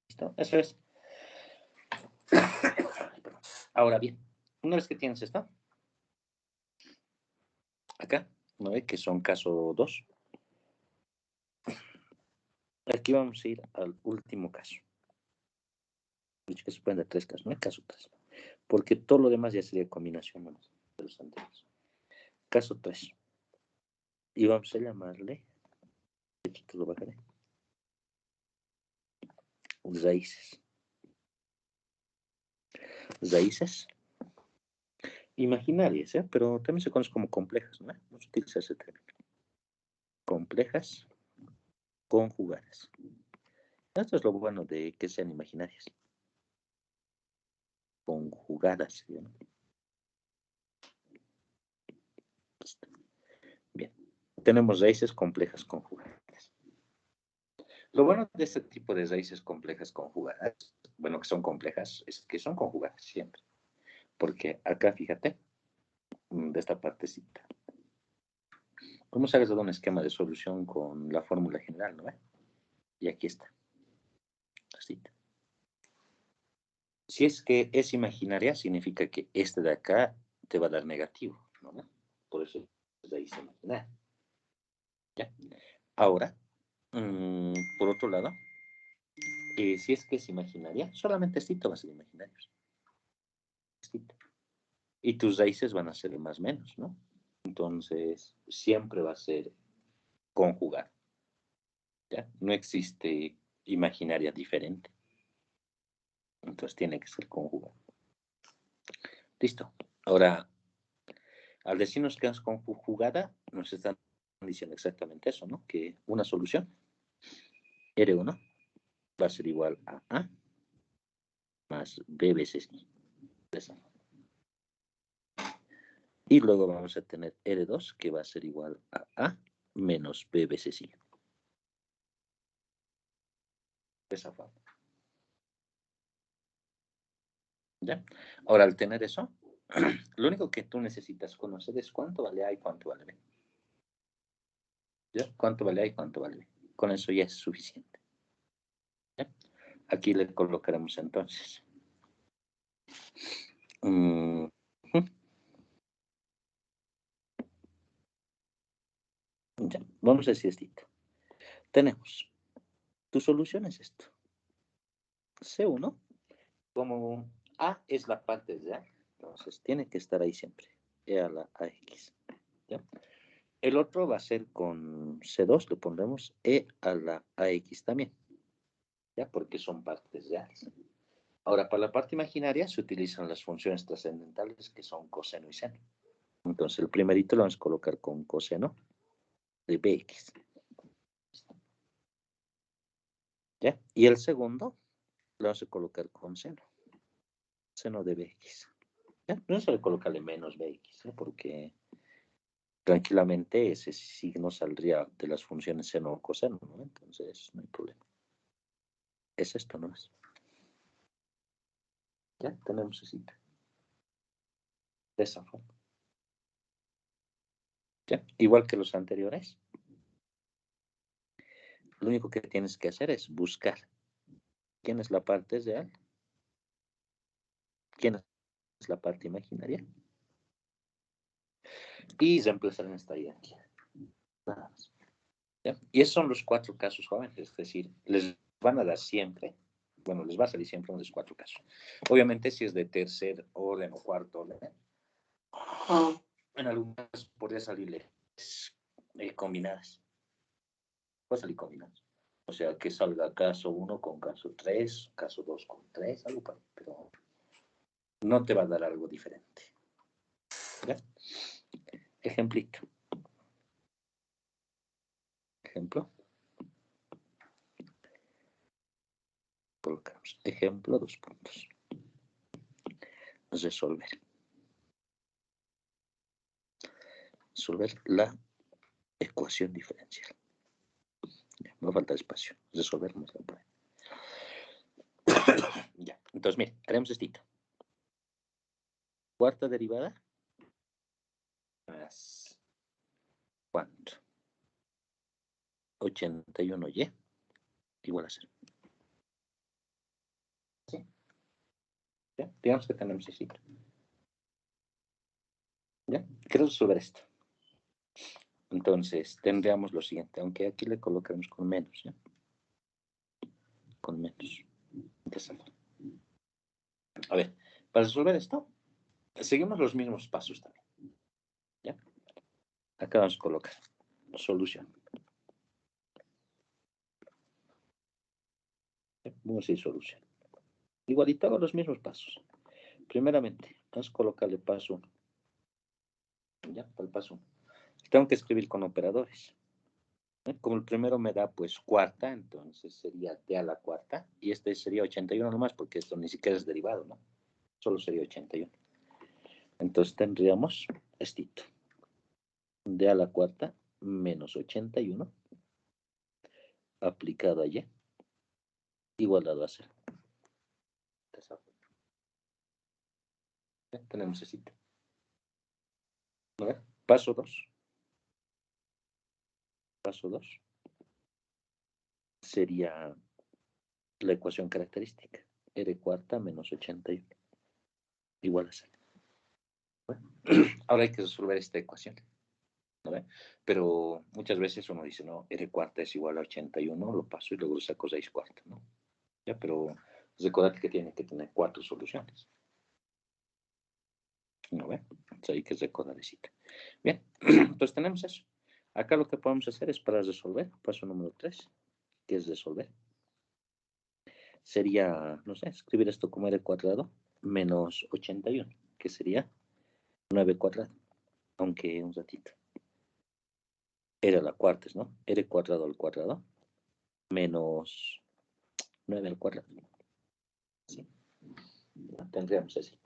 ¿Listo? Eso es. Ahora bien, una vez que tienes esto, acá, ¿no ve? Que son caso 2. Aquí vamos a ir al último caso. Dicho que se pueden dar 3 casos, ¿no? El caso 3. Porque todo lo demás ya sería combinación nomás de los anteriores. Caso 3. Y vamos a llamarle, te lo bajaré, raíces. Raíces imaginarias, ¿eh? Pero también se conocen como complejas, ¿no? Vamos a utilizar ese término. Complejas conjugadas. Esto es lo bueno de que sean imaginarias. Conjugadas, ¿no? Bien. Tenemos raíces complejas conjugadas. Lo bueno de este tipo de raíces complejas conjugadas, bueno, que son complejas, es que son conjugadas siempre. Porque acá, fíjate, de esta partecita. ¿Cómo se ha dado un esquema de solución con la fórmula general, no? Y aquí está. Así. Si es que es imaginaria, significa que este de acá te va a dar negativo, ¿no? Por eso es raíz imaginaria. ¿Ya? Ahora, por otro lado, si es que es imaginaria, solamente esto va a ser imaginario. Y tus raíces van a ser más menos, ¿no? Entonces, siempre va a ser conjugar. ¿Ya? No existe imaginaria diferente. Entonces, tiene que ser conjugado. Listo. Ahora, al decirnos que es conjugada, nos están diciendo exactamente eso, ¿no? Que una solución, R1, va a ser igual a A más B veces I. Y luego vamos a tener R2, que va a ser igual a A menos B veces I. de esa forma. ¿Ya? Ahora, al tener eso, lo único que tú necesitas conocer es cuánto vale A y cuánto vale B. ¿Ya? Cuánto vale A y cuánto vale B. Con eso ya es suficiente. ¿Ya? Aquí le colocaremos entonces. Ya, vamos a decir esto. Tenemos, tu solución es esto. C1, como A es la parte de A, entonces tiene que estar ahí siempre. E a la AX. ¿Ya? El otro va a ser con C2, le pondremos E a la AX también. ¿Ya? Porque son partes de A. Ahora, para la parte imaginaria se utilizan las funciones trascendentales que son coseno y seno. Entonces, el primerito lo vamos a colocar con coseno de BX. ¿Ya? Y el segundo lo vamos a colocar con seno. Seno de BX. ¿Ya? No se le colocarle menos BX, ¿eh? Porque tranquilamente ese signo saldría de las funciones seno o coseno, ¿no? Entonces, no hay problema. Es esto, ¿no es? Ya tenemos esa cita. De esa forma. ¿Ya? Igual que los anteriores. Lo único que tienes que hacer es buscar quién es la parte real, quién es la parte imaginaria, y reemplazar en esta identidad. Nada más. ¿Ya? Y esos son los 4 casos jóvenes, es decir, les van a dar siempre, bueno, les va a salir siempre uno de los 4 casos. Obviamente, si es de tercer orden o cuarto orden, en algunas podría salirles combinadas. Puede salir combinadas. O sea, que salga caso 1 con caso 3, caso 2 con 3, algo para, pero no te va a dar algo diferente. ¿Ya? Ejemplito. Ejemplo. Colocamos ejemplo, 2 puntos. Resolver. Resolver la ecuación diferencial. Ya, me falta espacio. Resolver más la Ya, entonces, mire, haremos esto. Cuarta derivada más ¿cuánto? 81y igual a 0. ¿Sí? ¿Ya? Digamos que tenemos esto. ¿Ya? Quiero resolver esto. Entonces, tendríamos lo siguiente, aunque aquí le coloquemos con menos, ¿ya? Con menos. A ver, para resolver esto, seguimos los mismos pasos también. ¿Ya? Acá vamos a colocar solución. Vamos a decir solución. Igualito hago los mismos pasos. Primeramente, vamos a colocarle paso 1. ¿Ya? Para el paso 1. Tengo que escribir con operadores. Como el primero me da pues cuarta, entonces sería d a la cuarta. Y este sería 81 nomás, porque esto ni siquiera es derivado, ¿no? Solo sería 81. Entonces tendríamos estito. D a la cuarta menos 81 aplicado a y igualado a 0. Ya tenemos estito. Paso 2. Paso 2 sería la ecuación característica. R cuarta menos 81 igual a 0. Bueno, ahora hay que resolver esta ecuación. ¿No? Pero muchas veces uno dice, no, R cuarta es igual a 81, lo paso y luego lo saco 6 cuartas, ¿no? ¿Ya? Pero recordad que tiene que tener 4 soluciones. ¿No ve? Entonces hay que recordar eso. Bien, entonces tenemos eso. Acá lo que podemos hacer es para resolver, paso número 3, que es resolver. Sería, no sé, escribir esto como R cuadrado menos 81, que sería 9 cuadrado, aunque un ratito. Era la cuarta, ¿no? R cuadrado al cuadrado menos 9 al cuadrado. ¿Sí? Tendríamos así.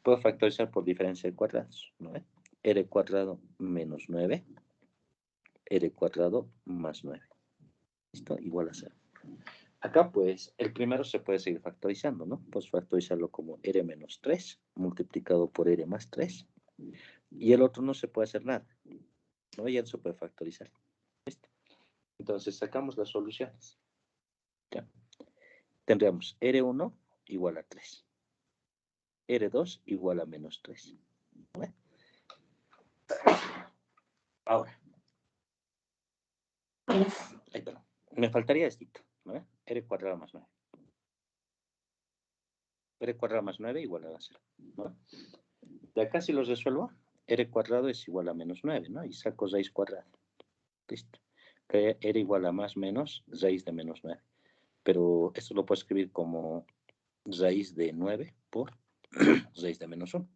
Puedo factorizar por diferencia de cuadrados, ¿no? R cuadrado menos 9, R cuadrado más 9. ¿Listo? Igual a 0. Acá, pues, el primero se puede seguir factorizando, ¿no? Pues factorizarlo como R menos 3 multiplicado por R más 3. Y el otro no se puede hacer nada, ¿no? Ya no se puede factorizar. ¿Listo? Entonces, sacamos las soluciones. ¿Ya? Tendríamos R1 igual a 3. R2 igual a menos 3. ¿Vale? Ahora. Ay, perdón. Me faltaría esto, ¿no? R cuadrado más 9. R cuadrado más 9 igual a 0. ¿No? De acá si los resuelvo, R cuadrado es igual a menos 9, ¿no? Y saco raíz cuadrada. Listo. Que R igual a más menos raíz de menos 9. Pero esto lo puedo escribir como raíz de 9 por raíz de menos 1.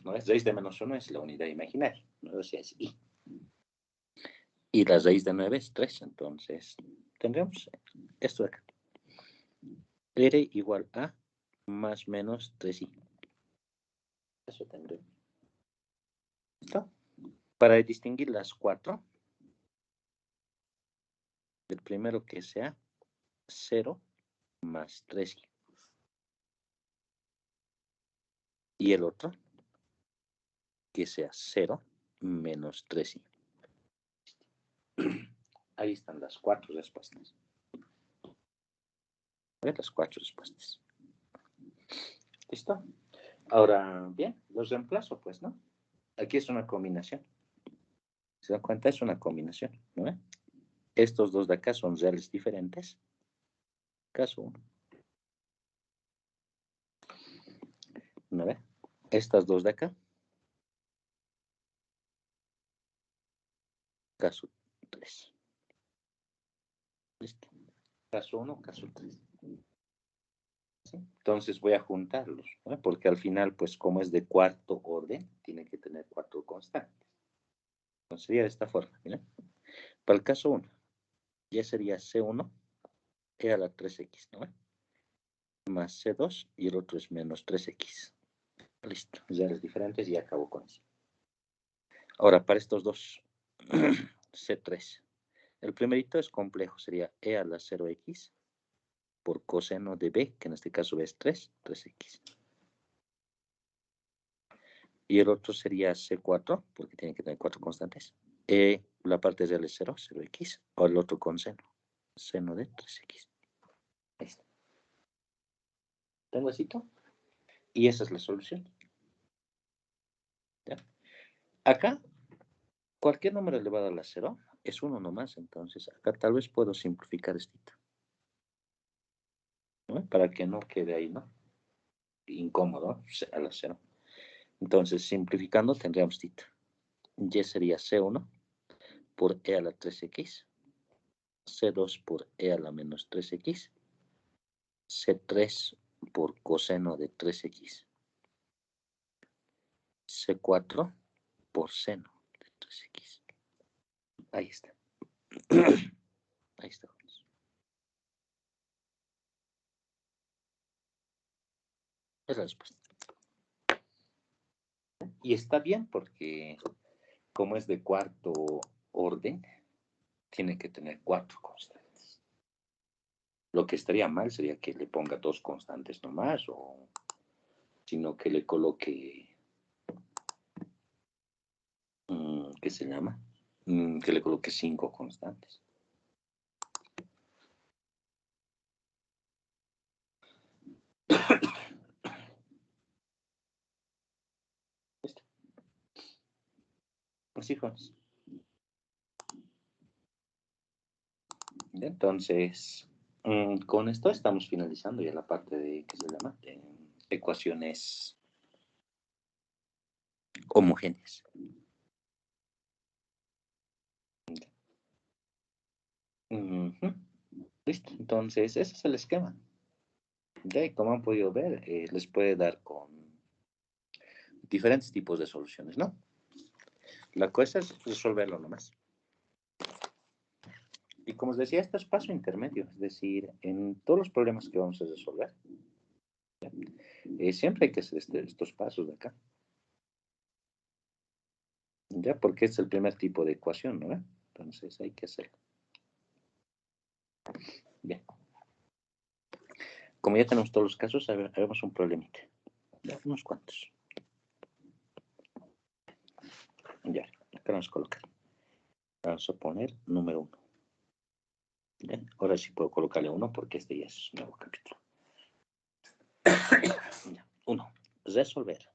¿No es? Raíz de menos 1 es la unidad imaginaria, ¿no? O sea, es I. Y la raíz de 9 es 3, entonces tendremos esto de acá. R igual a más menos 3i. Eso tendremos. ¿Listo? Para distinguir las 4, el primero que sea 0 más 3i. Y el otro que sea 0 menos 3i. Ahí están las 4 respuestas. Las 4 respuestas. ¿Listo? Ahora, bien, los reemplazo, pues, ¿no? Aquí es una combinación. ¿Se dan cuenta? Es una combinación, ¿no? Estos dos de acá son reales diferentes. Caso 1. ¿No ve? Estas dos de acá. Caso 3. ¿Listo? Caso 1, caso 3. ¿Sí? Entonces voy a juntarlos, ¿no? Porque al final, pues como es de cuarto orden, tiene que tener 4 constantes. Entonces sería de esta forma, ¿miren? Para el caso 1, ya sería C1 e a la 3x, ¿no? Más C2 y el otro es menos 3x. Listo, reales diferentes y acabo con eso. Ahora, para estos dos, C3. El primerito es complejo, sería e a la 0x por coseno de b, que en este caso es 3, 3x. Y el otro sería C4, porque tiene que tener 4 constantes. La parte real es 0, 0x, o el otro con seno, seno de 3x. Ahí está. Tengo asito. Y esa es la solución. ¿Ya? Acá, cualquier número elevado a la 0 es 1 nomás, entonces acá tal vez puedo simplificar esto, ¿no? Para que no quede ahí, ¿no? Incómodo, a la 0. Entonces, simplificando, tendríamos tita. Y sería C1 por e a la 3x, C2 por e a la menos 3x, C3 por coseno de 3x, C4 por seno de 3x. Ahí está. Ahí está. Es la respuesta. Y está bien porque como es de cuarto orden, tiene que tener 4 constantes. Lo que estaría mal sería que le ponga 2 constantes nomás, o sino que le coloque, ¿qué se llama? Que le coloque 5 constantes. Así fue. Entonces, con esto estamos finalizando ya la parte de, ¿qué se llama? De ecuaciones homogéneas. Listo, entonces ese es el esquema. Ya, y como han podido ver, les puede dar con diferentes tipos de soluciones, ¿no? La cosa es resolverlo nomás. Y como os decía, esto es paso intermedio, es decir, en todos los problemas que vamos a resolver, siempre hay que hacer estos pasos de acá. Ya, porque es el primer tipo de ecuación, ¿no? Entonces hay que hacerlo. Bien. Como ya tenemos todos los casos, hagamos un problemita. Ya, unos cuantos. Ya, acá vamos a colocar. Vamos a poner número 1. Bien, ahora sí puedo colocarle 1 porque este ya es un nuevo capítulo. 1. Resolver.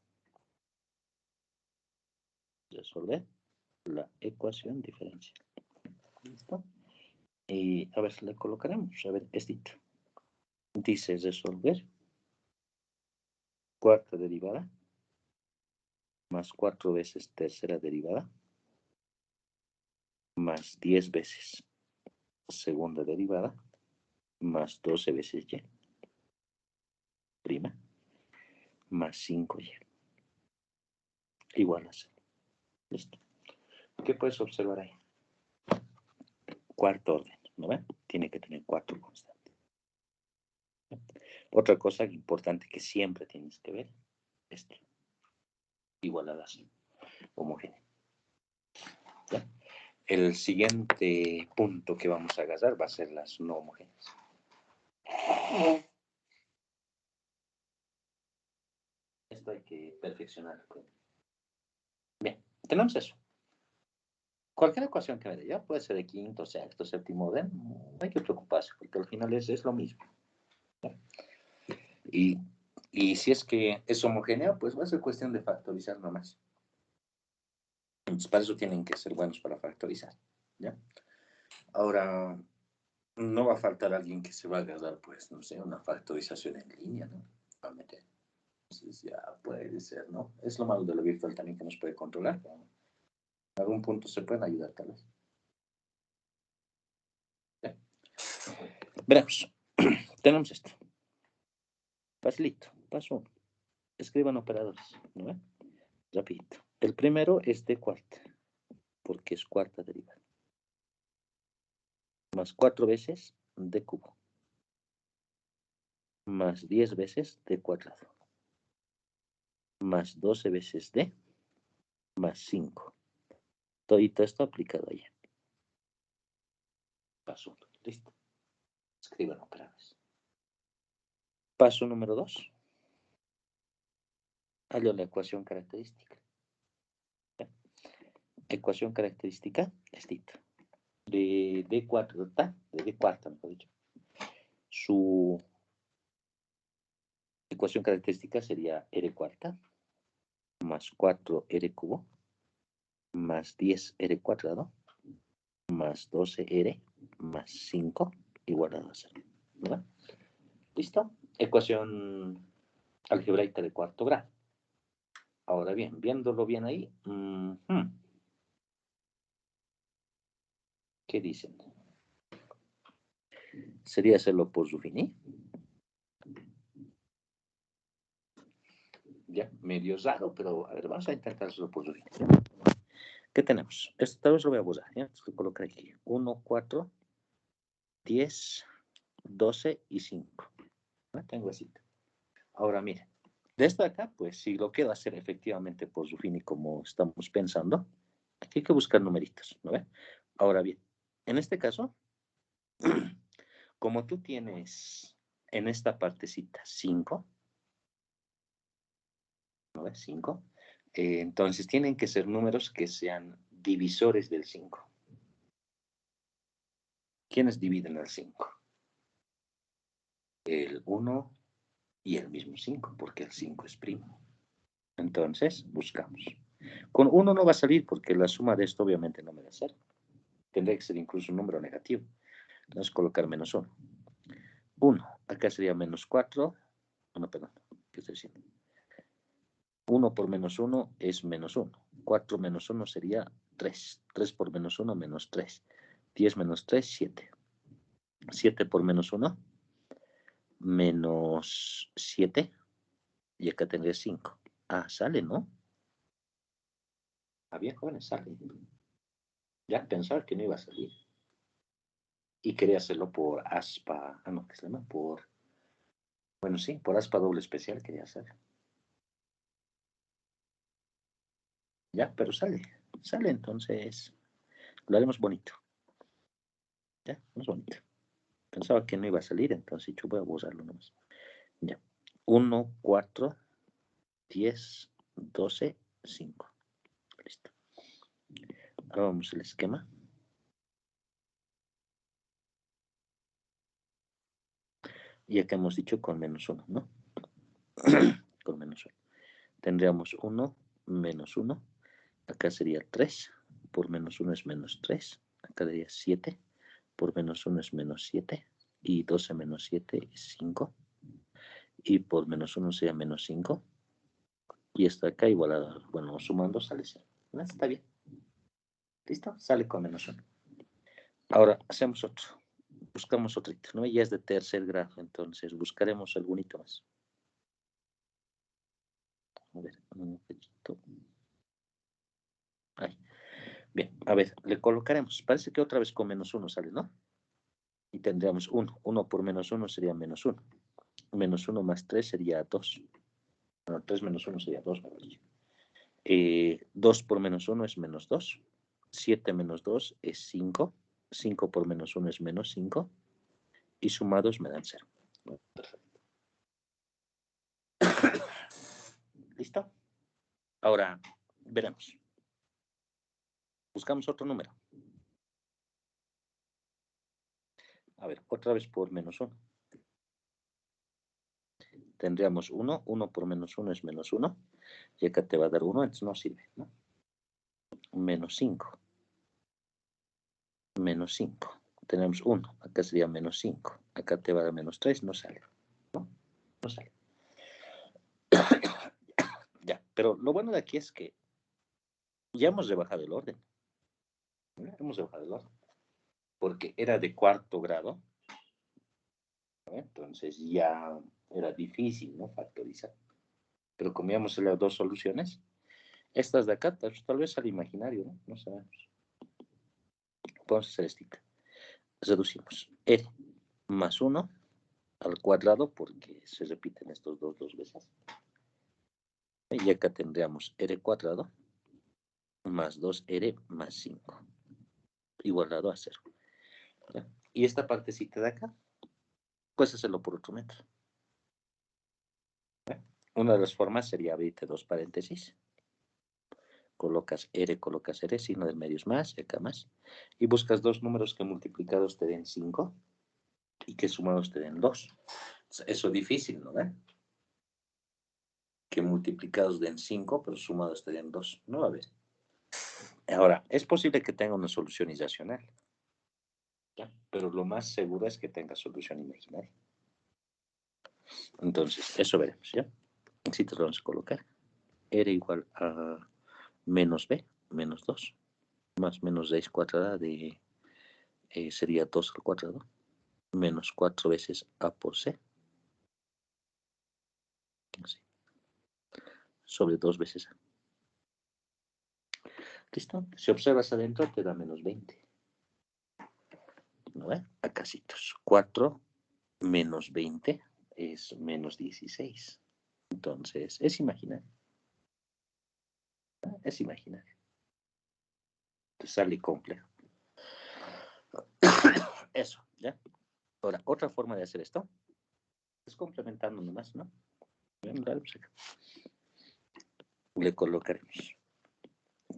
Resolver la ecuación diferencial. ¿Listo? Y a ver si le colocaremos. A ver, este. Dice resolver cuarta derivada más 4 veces tercera derivada más 10 veces segunda derivada más 12 veces y prima más 5y igual a 0. Listo. ¿Qué puedes observar ahí? Cuarto orden, ¿no ven? Tiene que tener 4 constantes. Otra cosa importante que siempre tienes que ver, igual a la 0, homogénea. ¿Ya? El siguiente punto que vamos a agarrar va a ser las no homogéneas. Esto hay que perfeccionar. Bien, tenemos eso. Cualquier ecuación que me dé, ya puede ser de quinto, sexto, séptimo orden, no hay que preocuparse, porque al final es lo mismo. Y si es que es homogénea, pues va a ser cuestión de factorizar nomás. Entonces, para eso tienen que ser buenos para factorizar. ¿Ya? Ahora, no va a faltar alguien que se va a agarrar, pues, no sé, una factorización en línea, ¿no? Va a meter. Entonces, ya puede ser, ¿no? Es lo malo de la virtual también que nos puede controlar, pero en algún punto se pueden ayudar, tal vez. ¿Ya? Veremos. Tenemos esto. Facilito. Paso 1. Escriban operadores, ¿no ven? Rapidito. El primero es de cuarta, porque es cuarta derivada. Más 4 veces d cubo. Más 10 veces d cuadrado. Más 12 veces d. Más 5. Todito esto aplicado allá. Paso 1. Listo. Escriban operadores. Paso número 2. Hallo la ecuación característica. ¿Ya? Ecuación característica es esta. De d cuarta, mejor dicho. Su ecuación característica sería r cuarta más 4r cubo más 10r cuadrado más 12r más 5 igual a 0. ¿Verdad? ¿Listo? Ecuación algebraica de cuarto grado. Ahora bien, viéndolo bien ahí, ¿qué dicen? ¿Sería hacerlo por Ruffini? Ya, medio raro, pero a ver, vamos a intentar hacerlo por Ruffini. ¿Qué tenemos? Esto tal vez lo voy a borrar, ¿ya? Entonces lo coloco aquí. 1, 4, 10, 12 y 5. ¿No? Tengo así. Ahora, miren. De esto de acá, pues, si lo quiero hacer efectivamente por Ruffini como estamos pensando, aquí hay que buscar numeritos, ¿no ve? Ahora bien, en este caso, como tú tienes en esta partecita 5, ¿no ves? 5. Entonces tienen que ser números que sean divisores del 5. ¿Quiénes dividen el 5? El 1 y el mismo 5, porque el 5 es primo. Entonces, buscamos. Con 1 no va a salir porque la suma de esto obviamente no me da 0. Tendría que ser incluso un número negativo. Entonces, colocar menos 1. 1. Acá sería menos 4. No, perdón. ¿Qué estoy diciendo? 1 por menos 1 es menos 1. 4 menos 1 sería 3. 3 por menos 1, menos 3. 10 menos 3, 7. 7 por menos 1, menos 7. Y acá tendría 5. Ah, sale, ¿no? Había jóvenes, sale. Ya pensaba que no iba a salir. Y quería hacerlo por aspa. Ah, no, ¿qué se llama? Bueno, sí, por aspa doble especial quería hacer. Ya, pero sale. Sale, entonces. Lo haremos bonito. Ya, es bonito. Pensaba que no iba a salir, entonces yo voy a borrarlo nomás. Ya. 1, 4, 10, 12, 5. Listo. Ahora vamos al esquema. Ya que hemos dicho con menos 1, ¿no? Con menos 1. Tendríamos 1 menos 1. Acá sería 3. Por menos 1 es menos 3. Acá sería 7. Por menos 1 es menos 7. Y 12 menos 7 es 5. Y por menos 1 sería menos 5. Y esto acá igual a, bueno, sumando sale 0. ¿No? Está bien. ¿Listo? Sale con menos 1. Ahora hacemos otro. Buscamos otro, ¿no? Ya es de tercer grado, entonces buscaremos algún hito más. A ver, un poquito. Ahí. Bien, a ver, le colocaremos. Parece que otra vez con menos 1 sale, ¿no? Y tendríamos 1. 1 por menos 1 sería menos 1. Menos 1 más 3 sería 2. Bueno, 3 menos 1 sería 2. 2 por menos 1 es menos 2. 7 menos 2 es 5. 5 por menos 1 es menos 5. Y sumados me dan 0. Bueno, perfecto. ¿Listo? Ahora, veremos. Buscamos otro número. A ver, otra vez por menos 1. Tendríamos 1. 1 por menos 1 es menos 1. Y acá te va a dar 1, entonces no sirve, ¿no? Menos 5. Menos 5. Tenemos 1. Acá sería menos 5. Acá te va a dar menos 3. No sale. ¿No? No sale. Ya, pero lo bueno de aquí es que ya hemos rebajado el orden. ¿No? Hemos rebajado el orden. Porque era de cuarto grado. ¿No? Entonces ya era difícil, ¿no? Factorizar. Pero como ya hemos las dos soluciones, estas de acá tal vez al imaginario, ¿no? No sabemos. Podemos hacer esto. Reducimos r más 1 al cuadrado porque se repiten estos dos veces. Y acá tendríamos r cuadrado más 2r más 5 igualado a 0. ¿Ya? Y esta partecita de acá, pues hacerlo por otro método. ¿Ya? Una de las formas sería abrirte dos paréntesis. Colocas r, signo del medio es más, y acá más. Y buscas dos números que multiplicados te den 5 y que sumados te den 2. Eso es difícil, ¿no? Que multiplicados den 5, pero sumados te den 2. No va a haber. Ahora, es posible que tenga una solución irracional, ¿ya? Pero lo más seguro es que tenga solución imaginaria. Entonces, eso veremos, ¿ya? Así te lo vamos a colocar. R igual a menos B, menos 2, más menos raíz cuadrada de, sería 2 al cuadrado, menos 4 veces A por C, así, sobre 2 veces A. ¿Listo? Si observas adentro te da menos 20. ¿No ve? Acá citos. 4 menos 20 es menos 16. Entonces, es imaginario. Es imaginario. Te sale complejo. Eso, ¿ya? Ahora, otra forma de hacer esto es complementando nomás, ¿no? Le colocaremos.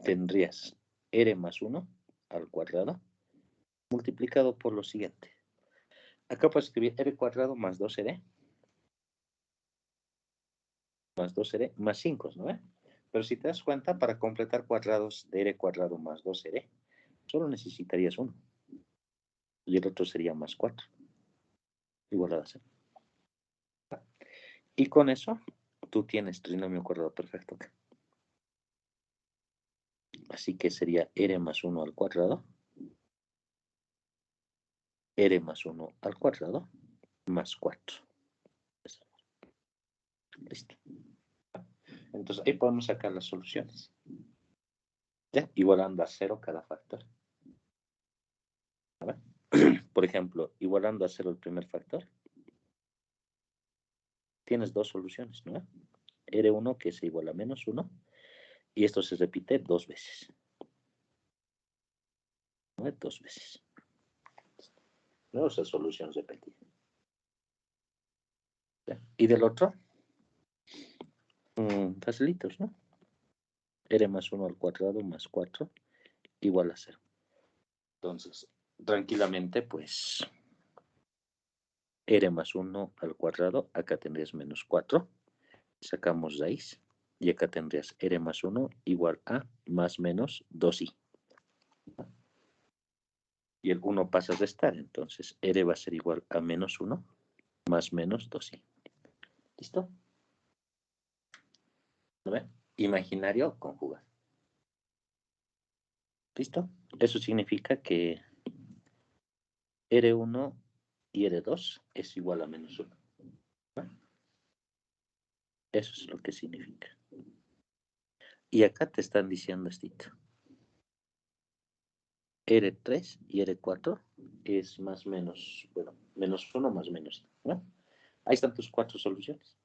Tendrías r más 1 al cuadrado multiplicado por lo siguiente. Acá puedes escribir r cuadrado más 2r más 2r más 5, ¿no? Pero si te das cuenta, para completar cuadrados de r cuadrado más 2r, solo necesitarías 1. Y el otro sería más 4. Igual a 0. Y con eso, tú tienes trinomio cuadrado perfecto acá. Así que sería r más 1 al cuadrado, r más 1 al cuadrado, más 4. Listo. Entonces, ahí podemos sacar las soluciones. ¿Ya? Igualando a 0 cada factor. ¿Vale? Por ejemplo, igualando a 0 el primer factor, tienes dos soluciones, ¿no? R1 que es igual a menos 1, y esto se repite 2 veces. ¿No? 2 veces. ¿no? O sea, solución repetida. ¿Ya? Y del otro, facilitos, ¿no? R más 1 al cuadrado más 4 igual a 0. Entonces, tranquilamente, pues, R más 1 al cuadrado, acá tendrías menos 4, sacamos raíz, y acá tendrías R más 1 igual a más menos 2i. Y el 1 pasa a restar, entonces R va a ser igual a menos 1 más menos 2i. ¿Listo? ¿Lo ven? Imaginario conjugado. ¿Listo? Eso significa que R1 y R2 es igual a menos 1. Eso es lo que significa. Y acá te están diciendo esto. R3 y R4 es más menos, bueno, menos 1 más menos 1. ¿No? Ahí están tus 4 soluciones.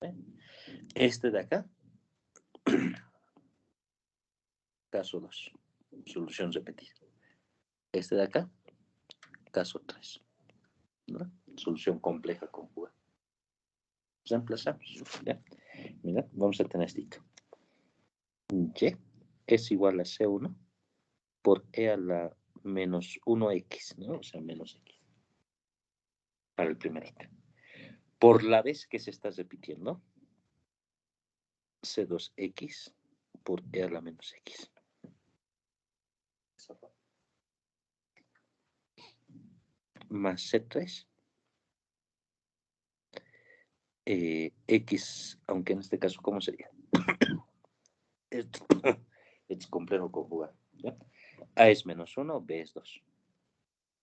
¿Ven? Este de acá, caso 2, solución repetida. Este de acá, caso 3, ¿no? Solución compleja conjugada. Reemplazamos. ¿Ya? Mira, vamos a tener esto. Y es igual a C1 por E a la menos 1x, ¿no? O sea, menos x. Para el primerito. Por la vez que se está repitiendo, C2x por E a la menos x. Más C3. X, aunque en este caso, ¿cómo sería? Esto es complejo conjugar. ¿Ya? A es menos 1, B es 2.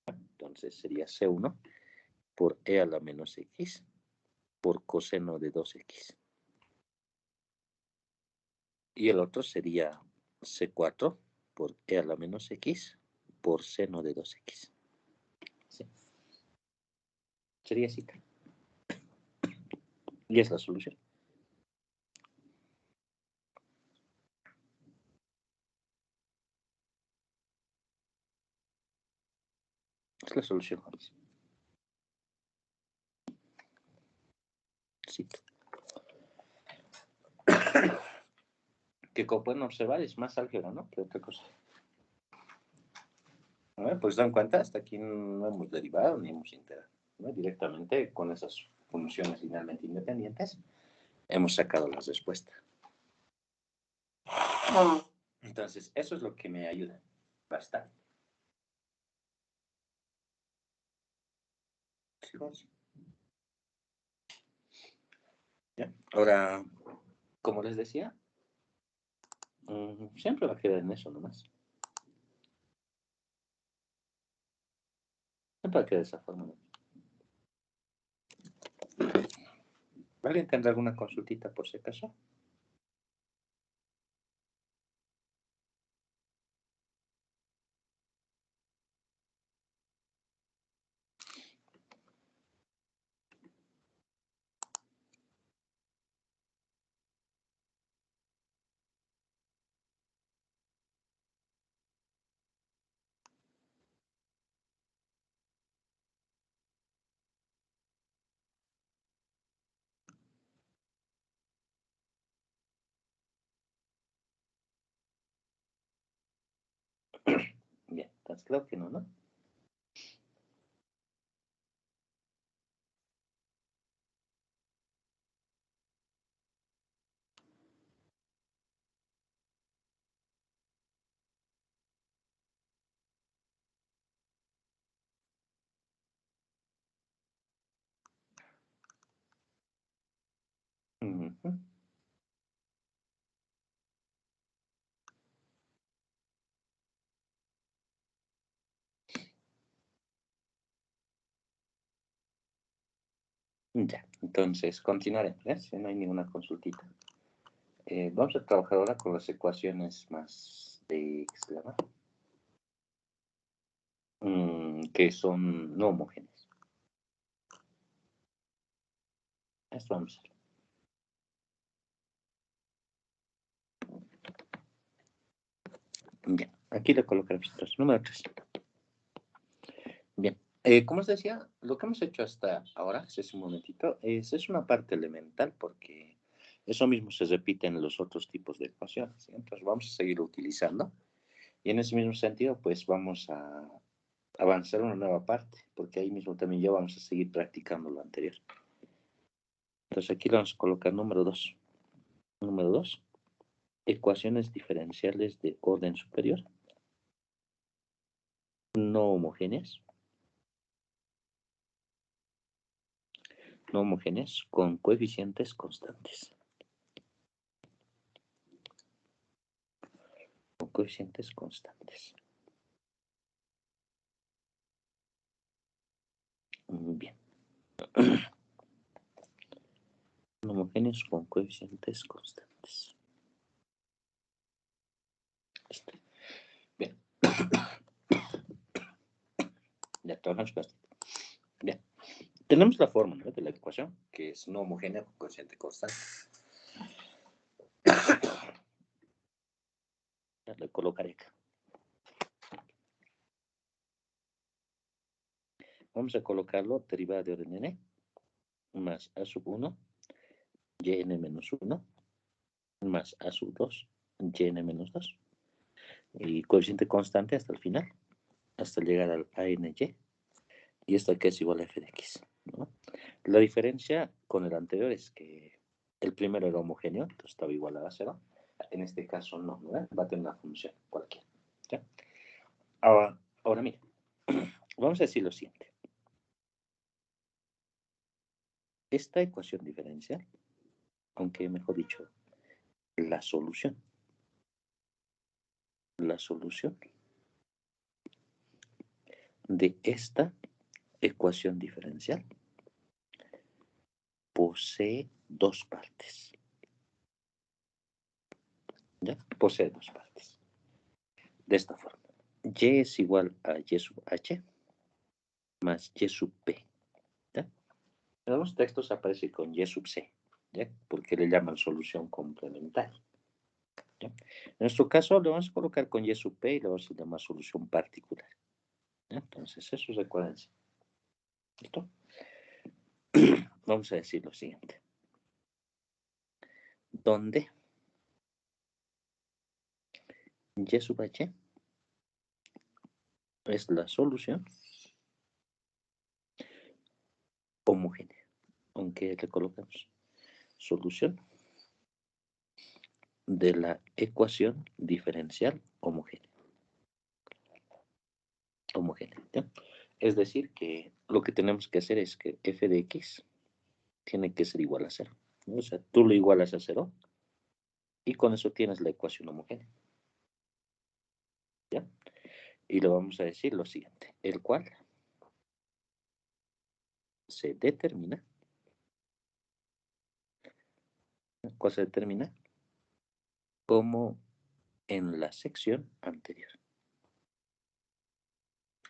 Entonces sería C1 por E a la menos x por coseno de 2x. Y el otro sería C4 por E a la menos x por seno de 2x. ¿Sí? Sería así. Y es la solución. Es la solución, James. Sí. Que como pueden observar es más álgebra, ¿no? Que otra cosa. A ver, pues dan cuenta, hasta aquí no hemos derivado ni hemos integrado, ¿no? Directamente con esas funciones linealmente independientes hemos sacado las respuestas. Entonces, eso es lo que me ayuda bastante. ¿Ya? Ahora, como les decía, siempre va a quedar en eso nomás. Siempre va a quedar de esa forma. ¿Alguien tendrá alguna consultita por si acaso? Bien, entonces creo que no, ¿no? Ujú. Ya, entonces continuaremos, ¿eh? Si no hay ninguna consultita. Vamos a trabajar ahora con las ecuaciones más de, ¿qué se llama? Que son no homogéneas. Esto vamos a hacer. Bien, aquí le colocaremos 3. Número 3. Como os decía, lo que hemos hecho hasta ahora, hace un momentito, es una parte elemental porque eso mismo se repite en los otros tipos de ecuaciones, ¿sí? Entonces vamos a seguir utilizando y en ese mismo sentido, pues vamos a avanzar una nueva parte, porque ahí mismo también ya vamos a seguir practicando lo anterior. Entonces aquí le vamos a colocar número 2. Número 2, ecuaciones diferenciales de orden superior, no homogéneas. No homogéneas con coeficientes constantes. Con coeficientes constantes. Bien. No homogéneos con coeficientes constantes. Bien. Ya trabajamos bastante. Bien. Tenemos la fórmula, ¿no?, de la ecuación, que es no homogénea con coeficiente constante. Ya le colocaré acá. Vamos a colocarlo derivada de orden n más a sub 1 yn menos 1 más a sub 2 yn menos 2 y coeficiente constante hasta el final, hasta llegar al ANY, y esto aquí es igual a f de x, ¿no? La diferencia con el anterior es que el primero era homogéneo, entonces estaba igual a 0. En este caso no, ¿no? Va a tener una función cualquiera. ¿Ya? Ahora mira, vamos a decir lo siguiente. Esta ecuación diferencial, aunque mejor dicho, la solución de esta ecuación diferencial posee dos partes. ¿Ya? Posee dos partes. De esta forma. Y es igual a y sub h más y sub p. ¿Ya? En los textos aparece con y sub c, ¿ya? Porque le llaman solución complementaria. ¿Ya? En nuestro caso le vamos a colocar con y sub p y le vamos a llamar solución particular. ¿Ya? Entonces, eso es recuérdense. ¿Listo? Vamos a decir lo siguiente. Donde y sub h es la solución homogénea, aunque le colocamos solución de la ecuación diferencial homogénea. ¿Ya? Es decir, que lo que tenemos que hacer es que f de x tiene que ser igual a 0, ¿no? O sea, tú lo igualas a 0 y con eso tienes la ecuación homogénea. ¿Ya? Y le vamos a decir lo siguiente, el cual se determina. ¿Cuál se determina? Como en la sección anterior.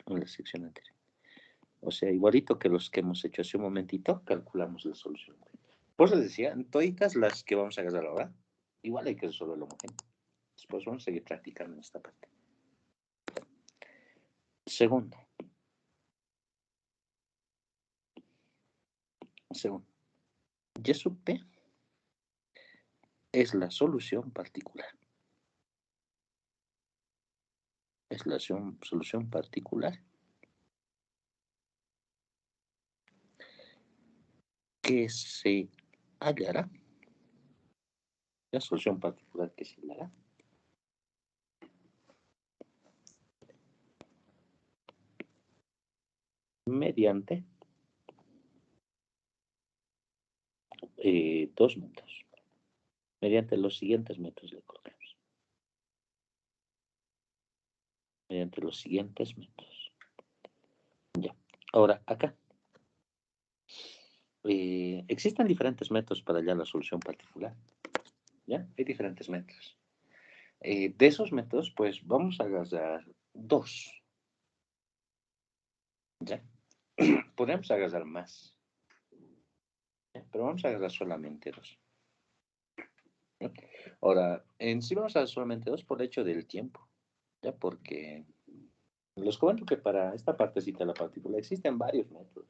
En la sección anterior. O sea, igualito que los que hemos hecho hace un momentito, calculamos la solución. Por eso les decía, en todas las que vamos a agarrar ahora, igual hay que resolver el homogéneo. Después vamos a seguir practicando en esta parte. Segundo. Y sub p es la solución particular. Es la solución particular que se hallará. La solución particular que se hallará mediante dos métodos. Mediante los siguientes métodos le colocamos. Mediante los siguientes métodos. Ya. Ahora, acá. Existen diferentes métodos para hallar la solución particular. ¿Ya? Hay diferentes métodos. De esos métodos, pues vamos a agarrar dos. ¿Ya? Podemos agarrar más. ¿Ya? Pero vamos a agarrar solamente dos. ¿Ya? Ahora, en sí vamos a agarrar solamente dos por el hecho del tiempo. ¿Ya? Porque Les comento que para esta partecita de la partícula existen varios métodos.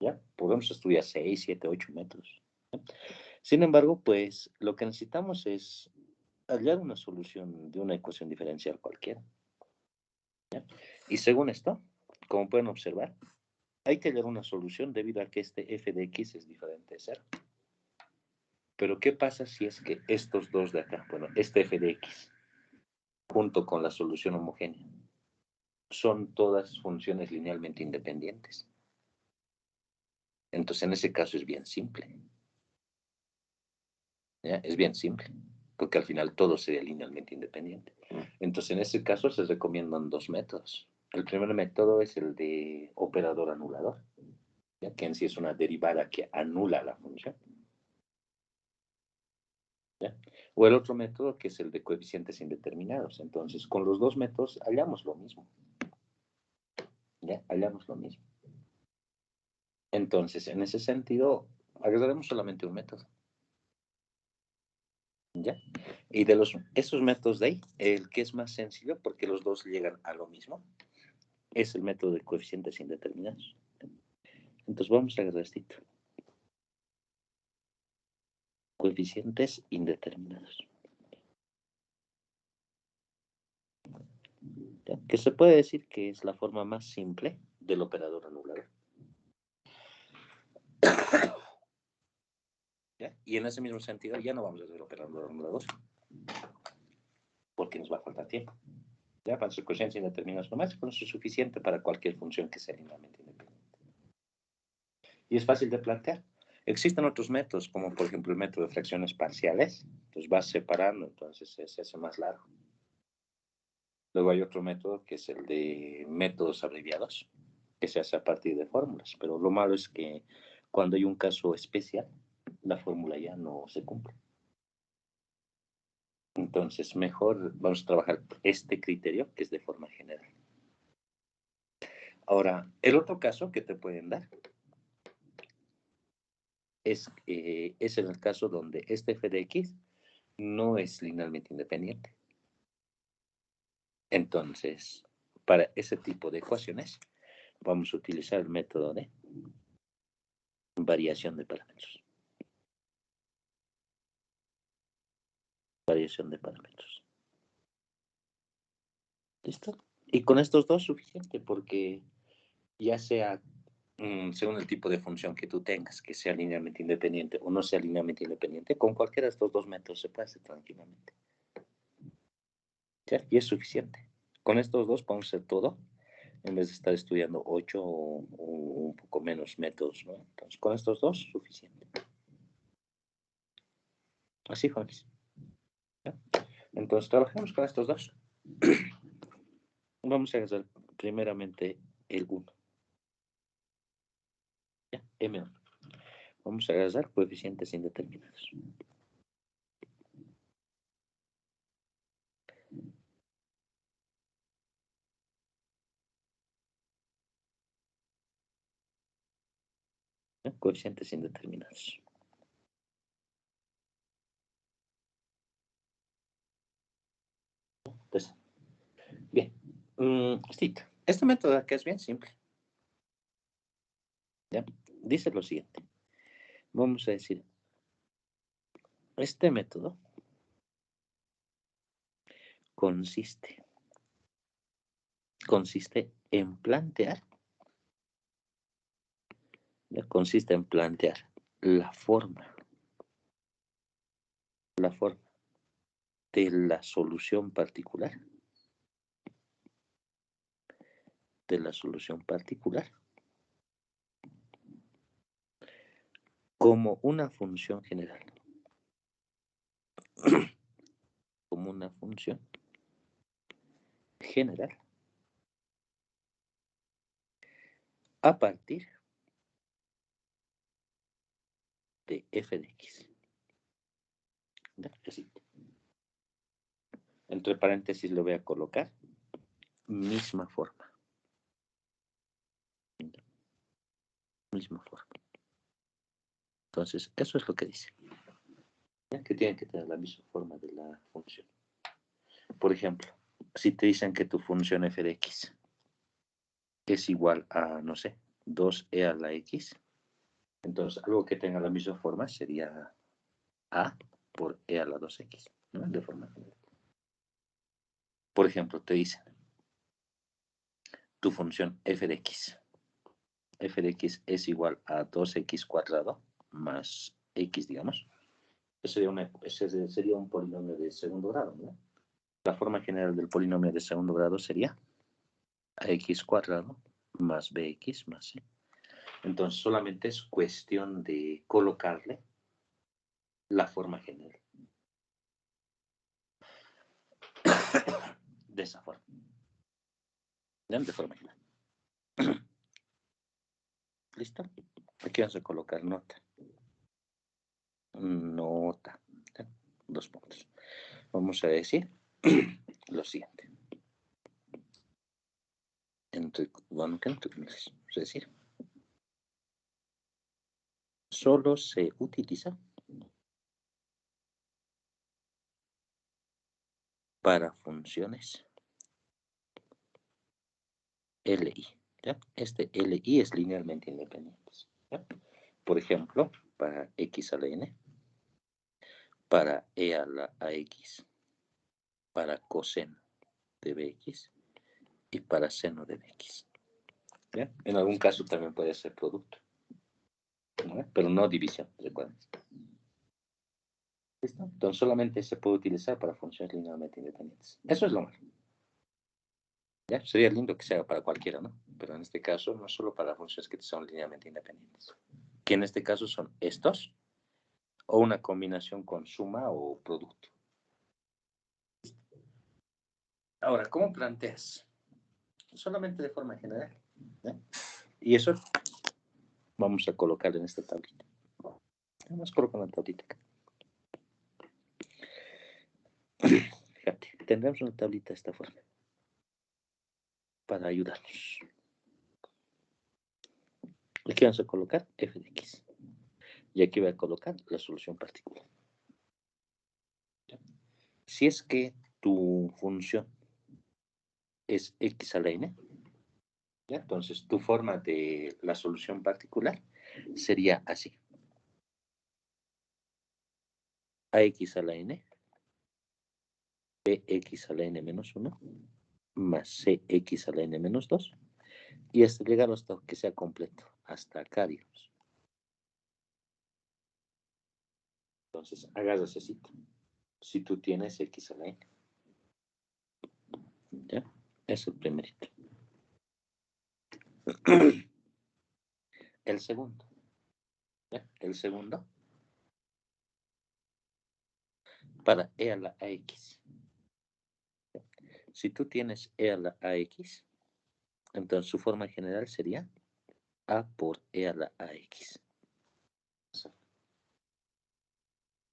¿Ya? Podemos estudiar 6, 7, 8 métodos. ¿Ya? Sin embargo, pues lo que necesitamos es hallar una solución de una ecuación diferencial cualquiera. ¿Ya? Y según esto, como pueden observar, hay que hallar una solución debido a que este f de x es diferente de 0. Pero ¿qué pasa si es que estos dos de acá, bueno, este f de x, junto con la solución homogénea, son todas funciones linealmente independientes? Entonces, en ese caso es bien simple. ¿Ya? Es bien simple, porque al final todo sería linealmente independiente. Entonces, en ese caso se recomiendan dos métodos. El primer método es el de operador anulador, ¿ya? Que en sí es una derivada que anula la función. ¿Ya? O el otro método que es el de coeficientes indeterminados. Entonces, con los dos métodos hallamos lo mismo. ¿Ya? Hallamos lo mismo. Entonces, en ese sentido, agarraremos solamente un método. ¿Ya? Y de esos métodos de ahí, el que es más sencillo, porque los dos llegan a lo mismo, es el método de coeficientes indeterminados. Entonces vamos a agarrar esto. Coeficientes indeterminados. ¿Ya? Que se puede decir que es la forma más simple del operador anulador. ¿Ya? Y en ese mismo sentido ya no vamos a hacer operador anulador, porque nos va a faltar tiempo. Ya, para sus coeficientes indeterminados nomás, con eso es suficiente para cualquier función que sea linealmente independiente. Y es fácil de plantear. Existen otros métodos, como por ejemplo el método de fracciones parciales. Entonces vas separando, entonces se hace más largo. Luego hay otro método que es el de métodos abreviados, que se hace a partir de fórmulas. Pero lo malo es que cuando hay un caso especial, la fórmula ya no se cumple. Entonces, mejor vamos a trabajar este criterio, que es de forma general. Ahora, el otro caso que te pueden dar es en el caso donde este f de x no es linealmente independiente. Entonces, para ese tipo de ecuaciones, vamos a utilizar el método de variación de parámetros. Variación de parámetros. ¿Listo? Y con estos dos suficiente, porque ya sea según el tipo de función que tú tengas, que sea linealmente independiente o no sea linealmente independiente, con cualquiera de estos dos métodos se puede hacer tranquilamente. ¿Sí? Y es suficiente. Con estos dos podemos hacer todo, en vez de estar estudiando 8 o un poco menos métodos, ¿no? Entonces, con estos dos, suficiente. Así, jóvenes. ¿Ya? Entonces, trabajemos con estos dos. Vamos a hacer primeramente el 1. ¿Ya? M1. Vamos a agarrar coeficientes indeterminados. ¿Ya? Coeficientes indeterminados. Entonces, bien. Este método acá es bien simple. ¿Ya? Dice lo siguiente. Vamos a decir, este método consiste en plantear, ¿ya? Consiste en plantear la forma de la solución particular, como una función general. Como una función general a partir de f de x. Así. Entre paréntesis le voy a colocar misma forma. Misma forma. Entonces, eso es lo que dice. ¿Ya? Que tiene que tener la misma forma de la función. Por ejemplo, si te dicen que tu función f de x es igual a, no sé, 2e a la x. Entonces, algo que tenga la misma forma sería a por e a la 2x, ¿no? De forma general. Por ejemplo, te dicen tu función f de x. F de x es igual a 2x cuadrado más x, digamos. Ese sería un polinomio de segundo grado, ¿no? La forma general del polinomio de segundo grado sería ax cuadrado más bx más c. Entonces, solamente es cuestión de colocarle la forma general. De esa forma. ¿Ya? De forma general. ¿Listo? Aquí vamos a colocar nota. Nota. ¿Ya? 2 puntos. Vamos a decir lo siguiente. Bueno, ¿qué entre comillas? Es decir, solo se utiliza para funciones LI. ¿Ya? Este LI es linealmente independiente. ¿Ya? Por ejemplo, para x a la n, para e a la ax, para coseno de bx y para seno de bx. ¿Ya? En algún caso también puede ser producto, ¿no? Pero no división, recuerden. ¿Listo? Entonces solamente se puede utilizar para funciones linealmente independientes. Eso es lo malo. ¿Ya? Sería lindo que sea para cualquiera, ¿no? Pero en este caso no solo para funciones que son linealmente independientes. Que en este caso son estos o una combinación con suma o producto. Ahora, ¿cómo planteas? Solamente de forma general. ¿Ya? Y eso vamos a colocar en esta tablita. Vamos a colocar una tablita acá. Fíjate, tendremos una tablita de esta forma para ayudarnos. Aquí vamos a colocar f de x. Y aquí voy a colocar la solución particular. ¿Ya? Si es que tu función es x a la n, ¿ya? Entonces tu forma de la solución particular sería así. Ax a la n, bx a la n menos 1, más cx a la n menos 2, y hasta llegar hasta que sea completo, hasta acá, digamos. Entonces, hagas así. Si tú tienes x a la n. ¿Ya? Es el primerito. El segundo. ¿Ya? El segundo. Para e a la ax. ¿Ya? Si tú tienes e a la ax, entonces su forma general sería a por e a la ax.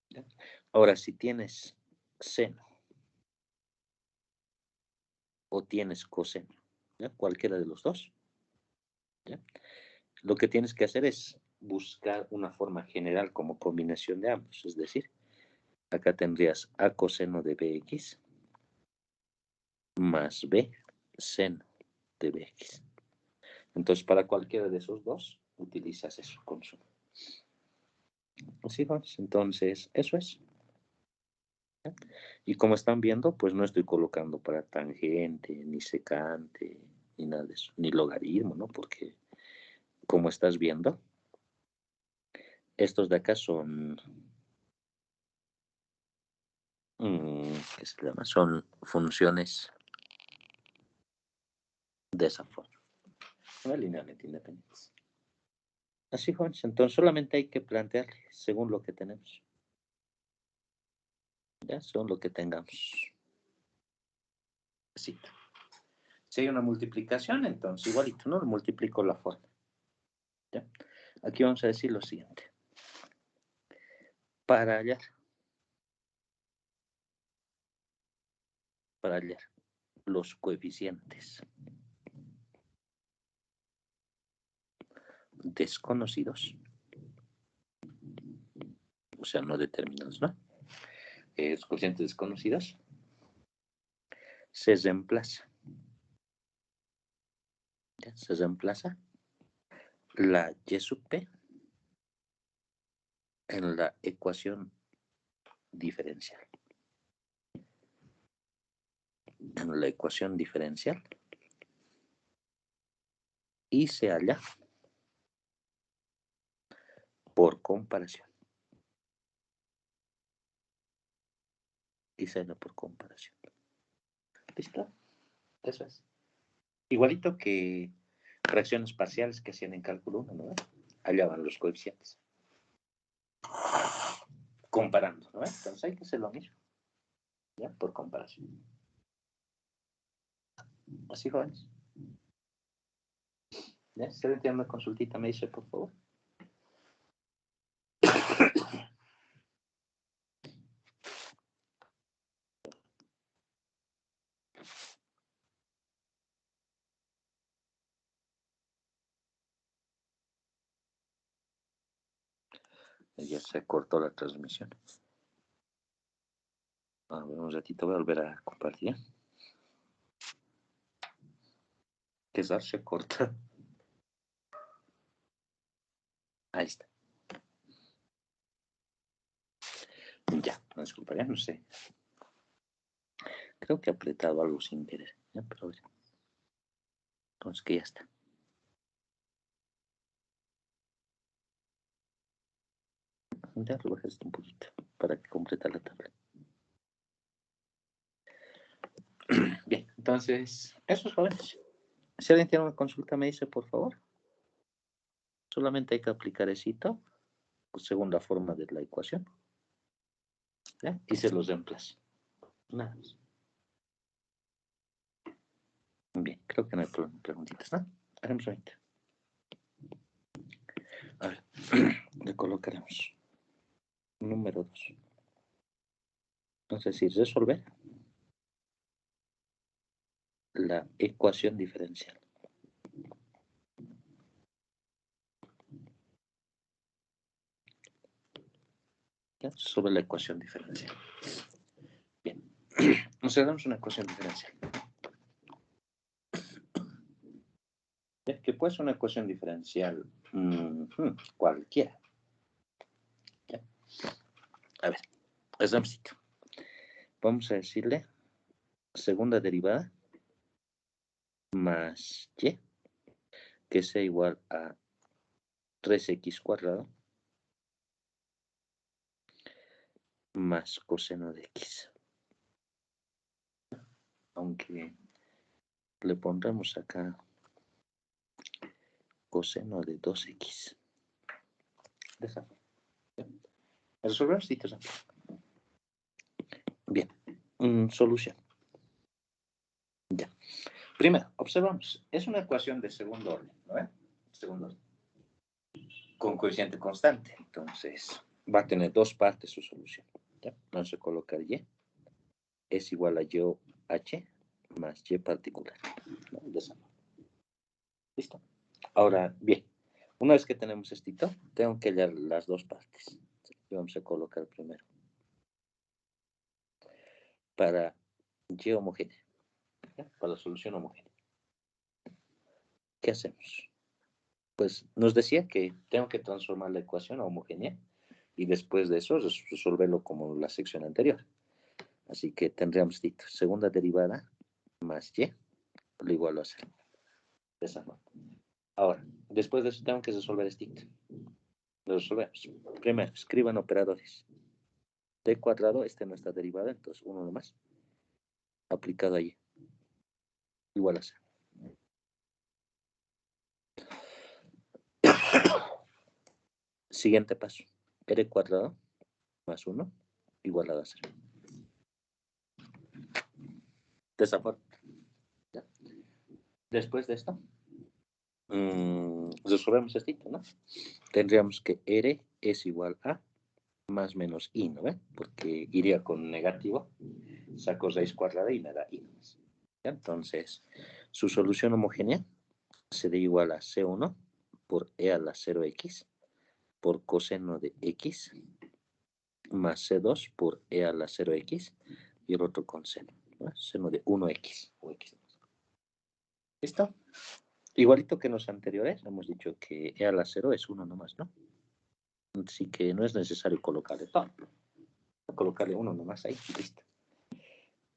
¿Ya? Ahora, si tienes seno o tienes coseno, ¿ya? Cualquiera de los dos, ¿ya? Lo que tienes que hacer es buscar una forma general como combinación de ambos. Es decir, acá tendrías a coseno de bx más b seno de bx. Entonces, para cualquiera de esos dos, utilizas eso con suma. Así vamos. Entonces, eso es. ¿Ya? Y como están viendo, pues no estoy colocando para tangente, ni secante, ni nada de eso, ni logaritmo, ¿no? Porque, como estás viendo, estos de acá son, ¿qué se llama? Son funciones de esa forma, no linealmente independientes. Así, jóvenes, entonces solamente hay que plantear según lo que tenemos. Ya, según lo que tengamos. Así. Si hay una multiplicación, entonces igualito, ¿no? Multiplico la forma. ¿Ya? Aquí vamos a decir lo siguiente. Para hallar los coeficientes desconocidos, o sea, no determinados, ¿no? Los coeficientes desconocidos se reemplaza. ¿Ya? Se reemplaza la y sub p en la ecuación diferencial. En la ecuación diferencial y se halla por comparación. Y se halla por comparación. ¿Listo? Eso es. Igualito que fracciones parciales que hacían en cálculo 1, ¿no? Allá van los coeficientes. Comparando, ¿no? Entonces hay que hacer lo mismo. ¿Ya? Por comparación. Así, jóvenes. ¿Ya? Si alguien tiene una consultita, me dice, por favor. Ya se cortó la transmisión. A ver, un ratito voy a volver a compartir. Que se corta. Ahí está. Ya, no disculpa, ya no sé. Creo que he apretado algo sin querer. ¿Ya? Pero a ver. Entonces que ya está. Ya lo bajas un poquito para que complete la tabla. Bien, entonces, esos jóvenes. Si alguien tiene una consulta, me dice, por favor. Solamente hay que aplicar esito, segunda forma de la ecuación. ¿Ya? Y se los reemplaza. Nada más. Bien, creo que no hay preguntitas, ¿no? Haremos ahorita. A ver, le colocaremos. Número 2. Entonces, si resolver la ecuación diferencial. ¿Ya? Sobre la ecuación diferencial. Bien. Nos damos una ecuación diferencial. ¿Ya? Que puede ser una ecuación diferencial cualquiera. ¿Ya? A ver, exámcito. Vamos a decirle segunda derivada más y, que sea igual a 3x cuadrado más coseno de x. Aunque le pondremos acá coseno de 2x. De esa forma. Resolvemos sitios aquí. Bien. Solución. Ya. Primero, observamos. Es una ecuación de segundo orden, ¿no? Segundo orden. Con coeficiente constante. Entonces, va a tener dos partes su solución. ¿Ya? Vamos a colocar y. Es igual a h más y particular. ¿No? De esa forma. ¿Listo? Ahora, bien. Una vez que tenemos esto, tengo que hallar las dos partes. Vamos a colocar primero. Para y homogénea. ¿Ya? Para la solución homogénea. ¿Qué hacemos? Pues nos decía que tengo que transformar la ecuación a homogénea y después de eso resolverlo como la sección anterior. Así que tendríamos dicho segunda derivada más y lo igual a 0. De esa forma. Ahora, después de eso tengo que resolver esto. Lo resolvemos. Primero, escriban operadores. T cuadrado, esta es nuestra derivada, entonces uno nomás. Aplicado ahí. Igual a 0. Siguiente paso. R cuadrado más 1 igual a 0. De esa forma. ¿Ya? Después de esto, resolvemos esto, ¿no? Tendríamos que R es igual a más menos I, ¿no? Porque iría con negativo, saco raíz cuadrada y me da I. ¿Ya? Entonces, su solución homogénea sería igual a C1 por E a la 0x por coseno de x más C2 por E a la 0x y el otro con seno, ¿no? Seno de 1x o x. ¿Listo? Igualito que en los anteriores, hemos dicho que e a la 0 es 1 nomás, ¿no? Así que no es necesario colocarle todo. Colocarle 1 nomás ahí y listo.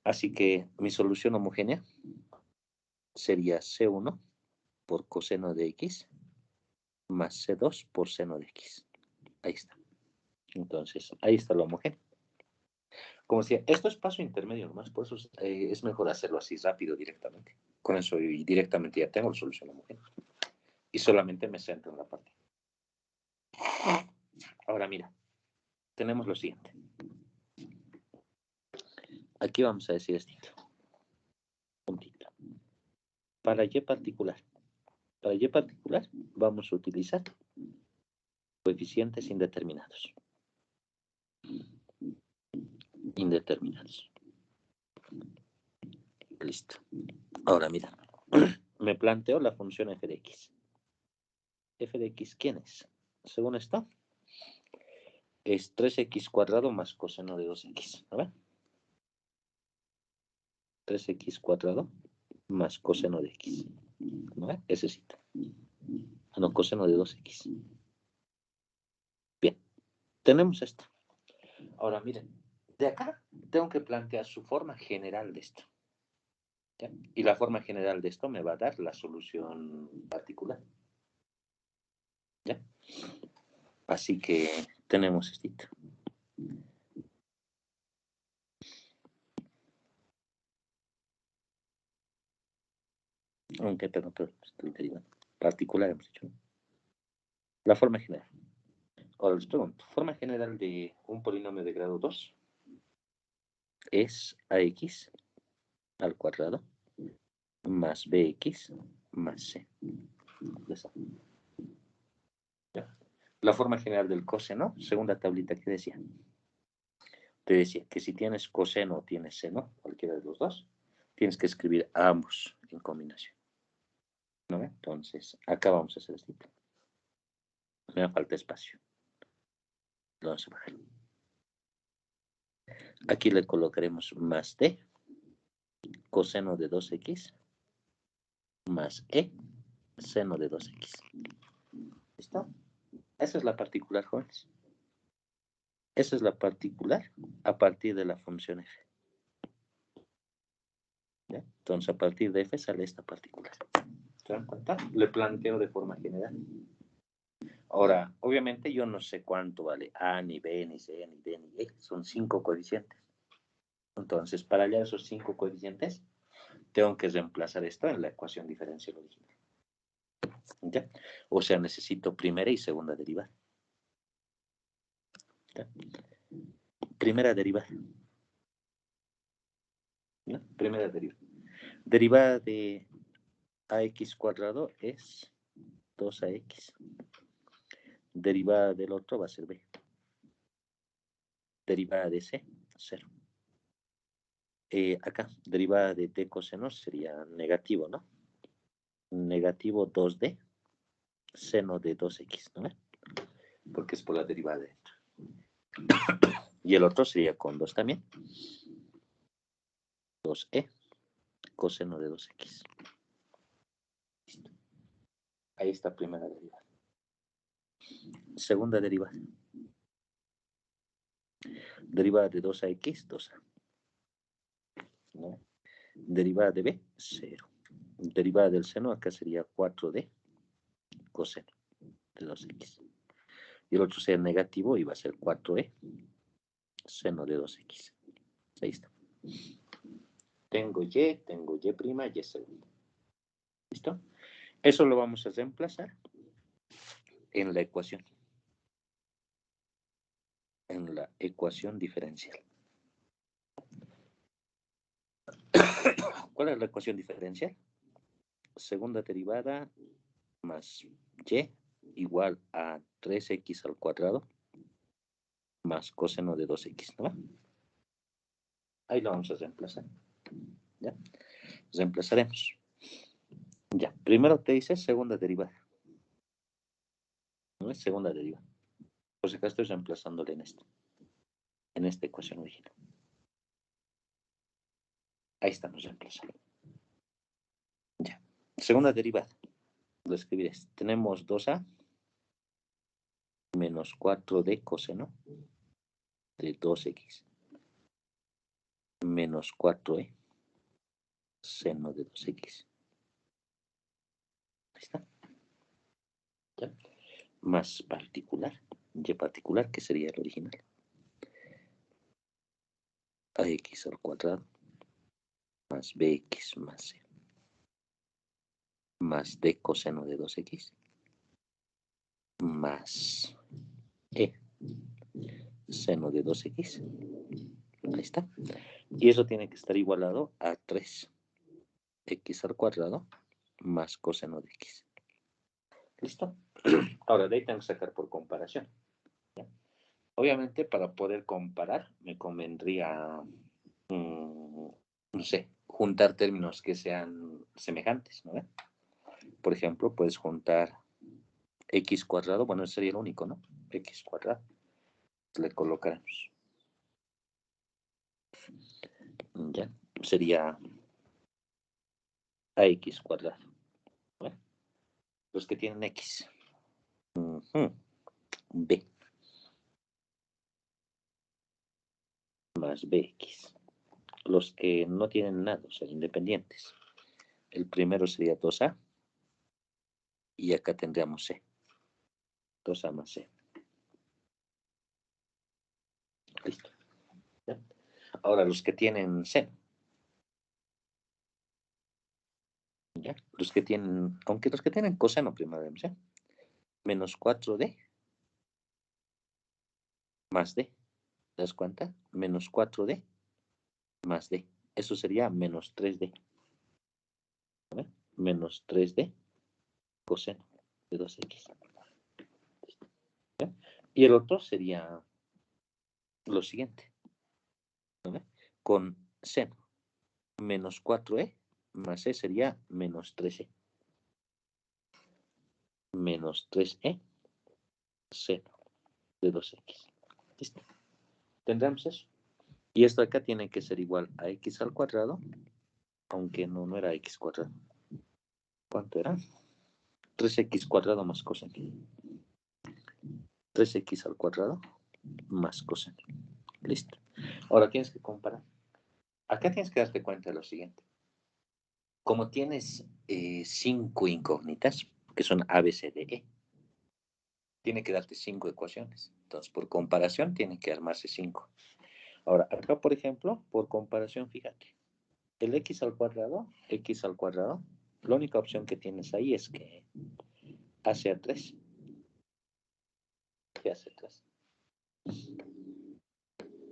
Así que mi solución homogénea sería C1 por coseno de X más C2 por seno de X. Ahí está. Entonces, ahí está lo homogéneo. Como decía, esto es paso intermedio nomás, por eso es mejor hacerlo así rápido directamente. Con eso y directamente ya tengo la solución homogénea. Y solamente me centro en la parte. Ahora mira, tenemos lo siguiente. Aquí vamos a decir esto. Puntito. Para Y particular. Para Y particular vamos a utilizar coeficientes indeterminados. Indeterminados. Listo. Ahora mira, me planteo la función f de x. F de x, ¿quién es? Según esto, es 3x cuadrado más coseno de 2x. ¿No ve? 3x cuadrado más coseno de x. ¿No ve? Ese sí. No, coseno de 2x. Bien, tenemos esto. Ahora miren, de acá tengo que plantear su forma general de esto. ¿Ya? Y la forma general de esto me va a dar la solución particular. ¿Ya? Así que tenemos esto. Aunque tengo estoy derivando. Particular hemos dicho, ¿no? La forma general. Ahora les pregunto, forma general de un polinomio de grado 2 es ax al cuadrado más bx más c. La forma general del coseno, segunda tablita que decía. Te decía que si tienes coseno o tienes seno, cualquiera de los dos, tienes que escribir a ambos en combinación. ¿No? Entonces, acá vamos a hacer esto. Me falta espacio. Lo vamos a bajar. Aquí le colocaremos más d, coseno de 2x, más e, seno de 2x. ¿Listo? Esa es la particular, jóvenes. Esa es la particular a partir de la función f. ¿Ya? Entonces, a partir de f sale esta particular. ¿Se dan cuenta? Le planteo de forma general. Ahora, obviamente yo no sé cuánto vale A, ni B, ni C, ni D, ni E. Son 5 coeficientes. Entonces, para hallar esos 5 coeficientes, tengo que reemplazar esto en la ecuación diferencial original. ¿Ya? O sea, necesito primera y segunda derivada. ¿Ya? Primera derivada. ¿No? Primera derivada. Derivada de ax cuadrado es 2ax. Derivada del otro va a ser b. Derivada de c, 0. Acá, derivada de t coseno sería negativo, ¿no? Negativo 2d, seno de 2x, ¿no? Porque es por la derivada de esto. Y el otro sería con 2 también. 2e, coseno de 2x. Listo. Ahí está primera derivada. Segunda derivada. Derivada de 2ax, 2a. ¿No? Derivada de b, 0. Derivada del seno, acá sería 4d coseno de 2x. Y el otro sería negativo y va a ser 4e seno de 2x. Ahí está. Tengo y prima, y segunda. ¿Listo? Eso lo vamos a reemplazar en la ecuación. En la ecuación diferencial. ¿Cuál es la ecuación diferencial? Segunda derivada más y igual a 3x al cuadrado más coseno de 2x, ¿no? Ahí lo vamos a reemplazar. ¿Ya? Reemplazaremos. Ya, primero te dice segunda derivada. ¿No es segunda derivada? Pues acá estoy reemplazándole en esta ecuación original. Ahí estamos reemplazando. Ya, segunda derivada. Lo escribiré. Tenemos 2a menos 4d coseno de 2x menos 4e seno de 2x. Ahí está. ¿Ya? Más particular. Y particular, que sería el original. Ax al cuadrado más bx más c más d coseno de 2x más e seno de 2x. Ahí está. Y eso tiene que estar igualado a 3x al cuadrado más coseno de x. ¿Listo? Ahora de ahí tengo que sacar por comparación. ¿Ya? Obviamente para poder comparar me convendría, no sé, juntar términos que sean semejantes, ¿no? Por ejemplo, puedes juntar x cuadrado, bueno, ese sería el único, ¿no? X cuadrado. Le colocaremos. Ya, sería ax cuadrado. Bueno, los que tienen x. B más bx. Los que no tienen nada, o sea, independientes. El primero sería 2a. Y acá tendríamos c. 2a más c. Listo. ¿Ya? Ahora, los que tienen seno. ¿Ya? Los que tienen, aunque los que tienen coseno primero vemos, ¿ya? Menos 4d más d. ¿Te das cuenta? Menos 4d más d. Eso sería menos 3d. ¿Vale? Menos 3d coseno de 2x. ¿Ya? Y el otro sería lo siguiente. ¿Vale? Con seno. Menos 4e más e sería menos 3e. Menos 3e seno de 2x. ¿Listo? Tendremos eso. Y esto acá tiene que ser igual a x al cuadrado, aunque no era x cuadrado. ¿Cuánto era? 3x cuadrado más coseno. 3x al cuadrado más coseno. Listo. Ahora tienes que comparar. Acá tienes que darte cuenta de lo siguiente. Como tienes 5 incógnitas, que son A, B, C, D, E, tiene que darte 5 ecuaciones. Entonces, por comparación, tiene que armarse 5. Ahora, acá, por ejemplo, por comparación, fíjate. El x al cuadrado, la única opción que tienes ahí es que A sea 3. ¿Qué hace 3?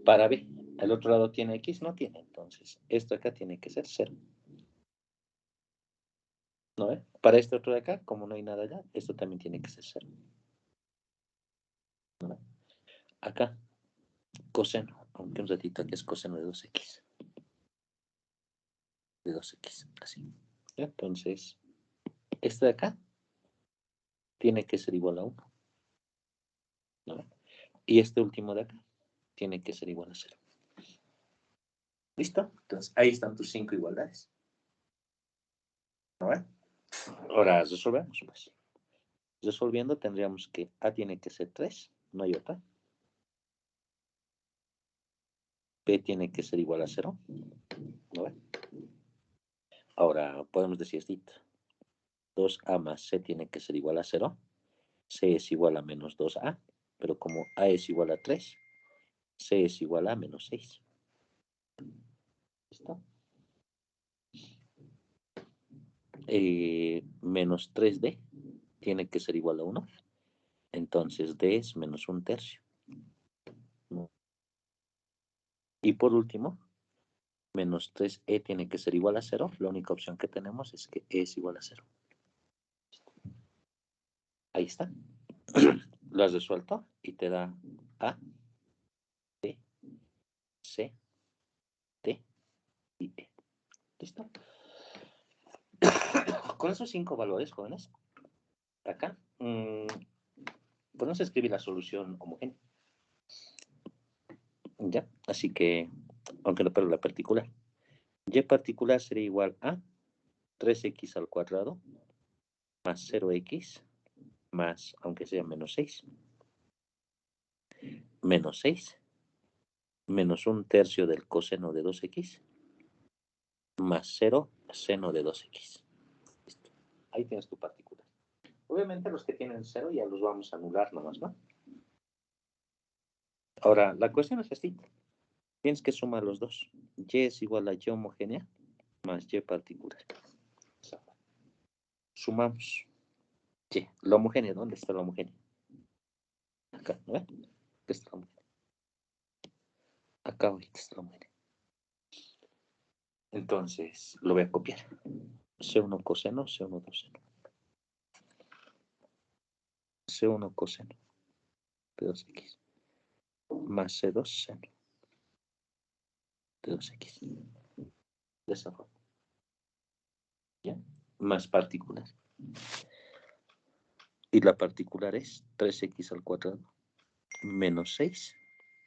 Para B, al otro lado tiene x, no tiene. Entonces, esto acá tiene que ser 0. ¿No ve? Para este otro de acá, como no hay nada allá, esto también tiene que ser 0. ¿No ve? Acá, coseno, aunque un ratito aquí es coseno de 2x. De 2x, así. ¿Ya? Entonces, este de acá tiene que ser igual a 1. ¿No ve? Y este último de acá tiene que ser igual a 0. ¿Listo? Entonces, ahí están tus 5 igualdades. ¿No ve? Ahora resolvemos, pues. Resolviendo tendríamos que A tiene que ser 3, no hay otra. B tiene que ser igual a 0. ¿No ve? Ahora podemos decir esto. 2A más C tiene que ser igual a 0. C es igual a menos 2A. Pero como A es igual a 3, C es igual a menos 6. ¿Listo? Menos 3D tiene que ser igual a 1. Entonces D es menos 1/3. Y por último, menos 3E tiene que ser igual a 0. La única opción que tenemos es que E es igual a 0. Ahí está. Lo has resuelto y te da A, B, C, D y E. ¿Listo? Con esos 5 valores, jóvenes, acá, podemos escribir la solución homogénea. ¿Ya? Así que, aunque no, pero la particular. Y particular sería igual a 3x al cuadrado más 0x más, aunque sea menos 6, menos 6, menos 1/3 del coseno de 2x, más 0 seno de 2x. Listo. Ahí tienes tu particular. Obviamente los que tienen 0 ya los vamos a anular nomás, ¿no? Ahora, la cuestión es así. Tienes que sumar los dos. Y es igual a y homogénea más y particular. Sumamos. Y, la homogénea, ¿dónde está la homogénea? Acá, ¿no ven? Acá está la homogénea. Acá ahorita está la homogénea. Entonces, lo voy a copiar. C1 coseno, C1 coseno. C1 coseno de 2x más C2 seno de 2x. De esa forma. ¿Ya? Más particular. Y la particular es 3x al cuadrado menos 6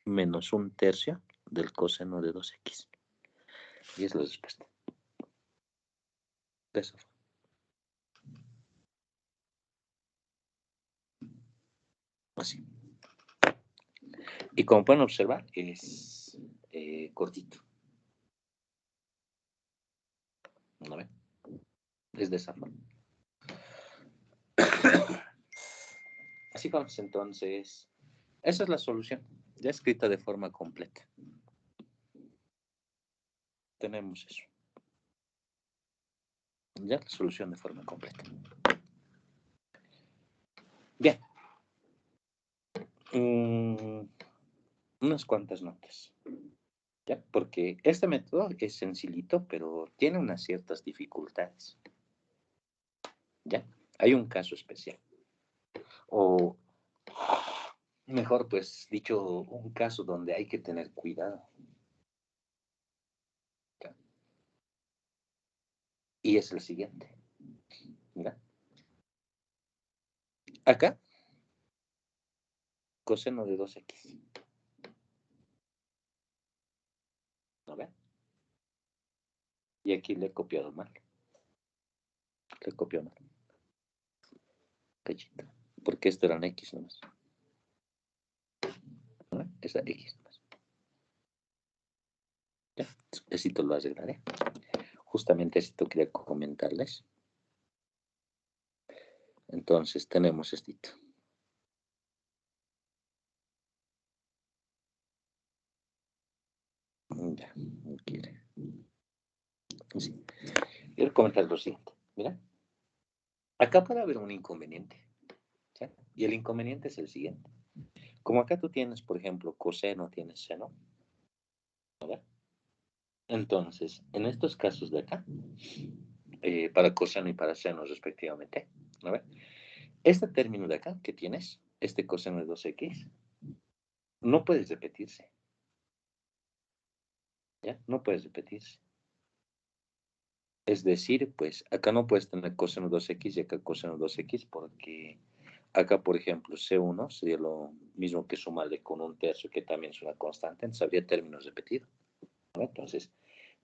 menos 1/3 del coseno de 2x. Y es la respuesta. De esa forma. Así. Y como pueden observar, es cortito. ¿No ven? Es de esa forma. Así vamos entonces. Esa es la solución, ya escrita de forma completa. Tenemos eso. Ya la solución de forma completa. Bien. Unas cuantas notas. ¿Ya? Porque este método es sencillito, pero tiene unas ciertas dificultades. ¿Ya? Hay un caso especial. O mejor, pues dicho, un caso donde hay que tener cuidado. ¿Ya? Y es el siguiente. Mira. Acá, coseno de 2x. ¿No ven? Y aquí le he copiado mal. Le copió mal. Cachito. Porque esto eran x nomás. ¿No? Esa x nomás. Ya. Esto lo arreglaré. Justamente esto quería comentarles. Entonces tenemos esto. Ya, no quiere. Sí. Quiero comentar lo siguiente. Mira. Acá puede haber un inconveniente. ¿Sí? Y el inconveniente es el siguiente. Como acá tú tienes, por ejemplo, coseno, tienes seno. ¿Verdad? Entonces, en estos casos de acá, para coseno y para seno respectivamente, ¿no ve? Este término de acá que tienes, este coseno de 2x, no puedes repetirse. ¿Ya? No puedes repetirse. Es decir, pues acá no puedes tener coseno 2x y acá coseno 2x porque acá, por ejemplo, C1 sería lo mismo que sumarle con 1/3, que también es una constante, entonces habría términos repetidos, ¿no? Entonces,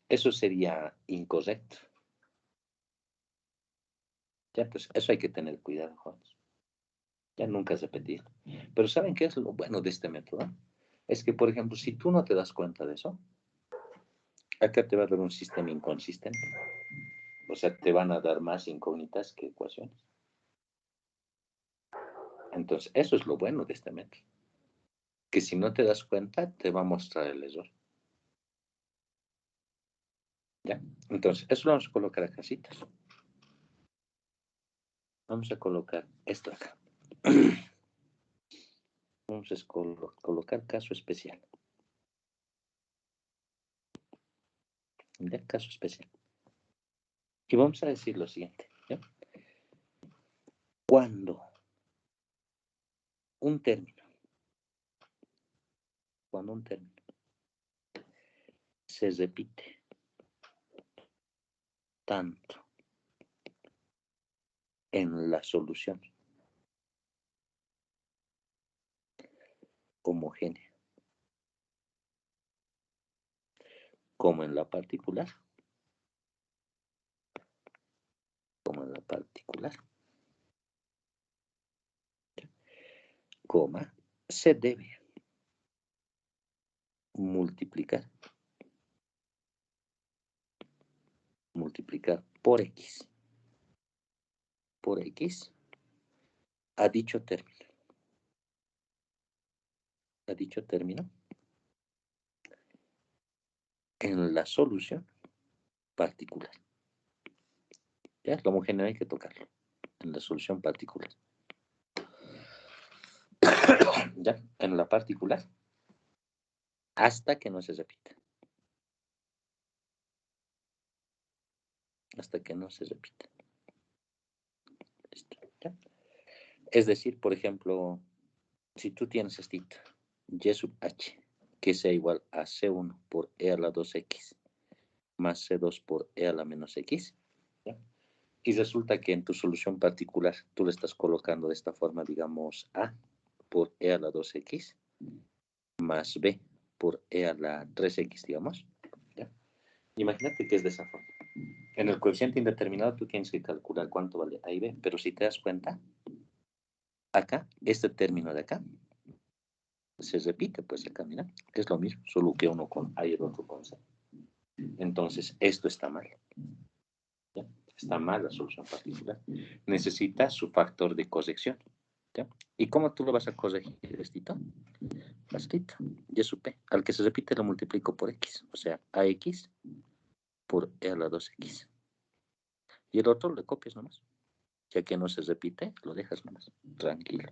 eso sería incorrecto. Ya, pues eso hay que tener cuidado, jóvenes. Ya nunca repetir. Pero ¿saben qué es lo bueno de este método? Es que, por ejemplo, si tú no te das cuenta de eso, acá te va a dar un sistema inconsistente. O sea, te van a dar más incógnitas que ecuaciones. Entonces, eso es lo bueno de este método. Que si no te das cuenta, te va a mostrar el error. ¿Ya? Entonces, eso lo vamos a colocar a casitas. Vamos a colocar esto acá. Vamos a colocar caso especial. ¿Ya? Caso especial. Y vamos a decir lo siguiente. ¿Ya? Cuando un término se repite tanto en la solución homogénea como en la particular, coma, se debe multiplicar por X a dicho término en la solución particular. ¿Ya? La homogénea hay que tocarlo en la solución particular. ¿Ya? En la particular hasta que no se repita. Hasta que no se repita. ¿Ya? Es decir, por ejemplo, si tú tienes y sub h, que sea igual a C1 por E a la 2x más C2 por E a la menos x, ¿ya? Y resulta que en tu solución particular tú le estás colocando de esta forma, digamos, A por E a la 2x más B por E a la 3x, digamos, ¿ya? Imagínate que es de esa forma. En el coeficiente indeterminado tú tienes que calcular cuánto vale A y B, pero si te das cuenta, acá, este término de acá, se repite, pues acá, mira, es lo mismo, solo que uno con A y el otro con C. Entonces, esto está mal. ¿Ya? Está mal la solución particular. Necesita su factor de corrección. ¿Ya? ¿Y cómo tú lo vas a corregir, esto? Facilito. Y sub P. Al que se repite lo multiplico por X. O sea, AX por E a la 2X. Y el otro le copias nomás. Ya que no se repite, lo dejas nomás. Tranquilo.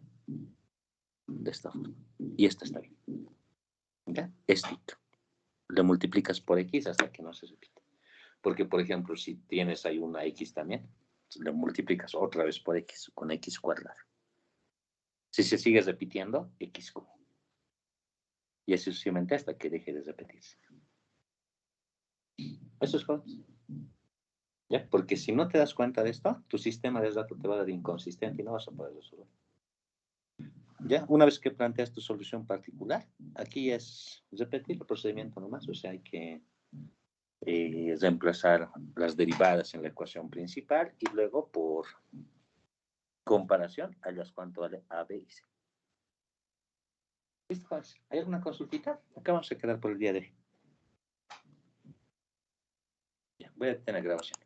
De esta forma. Y esta está bien. ¿Ya? Estito. Le multiplicas por X hasta que no se repita. Porque, por ejemplo, si tienes ahí una X también, le multiplicas otra vez por X, con X cuadrado. Si se sigue repitiendo, X cubo. Y así sucesivamente hasta que deje de repetirse. Eso es todo. ¿Ya? Porque si no te das cuenta de esto, tu sistema de datos te va a dar inconsistente y no vas a poder resolver. ¿Ya? Una vez que planteas tu solución particular, aquí es repetir el procedimiento nomás, o sea, hay que reemplazar las derivadas en la ecuación principal y luego por comparación hallas cuánto vale A, B y C. ¿Listo, Juan? ¿Hay alguna consultita? Acá vamos a quedar por el día de hoy. Ya, voy a tener grabación.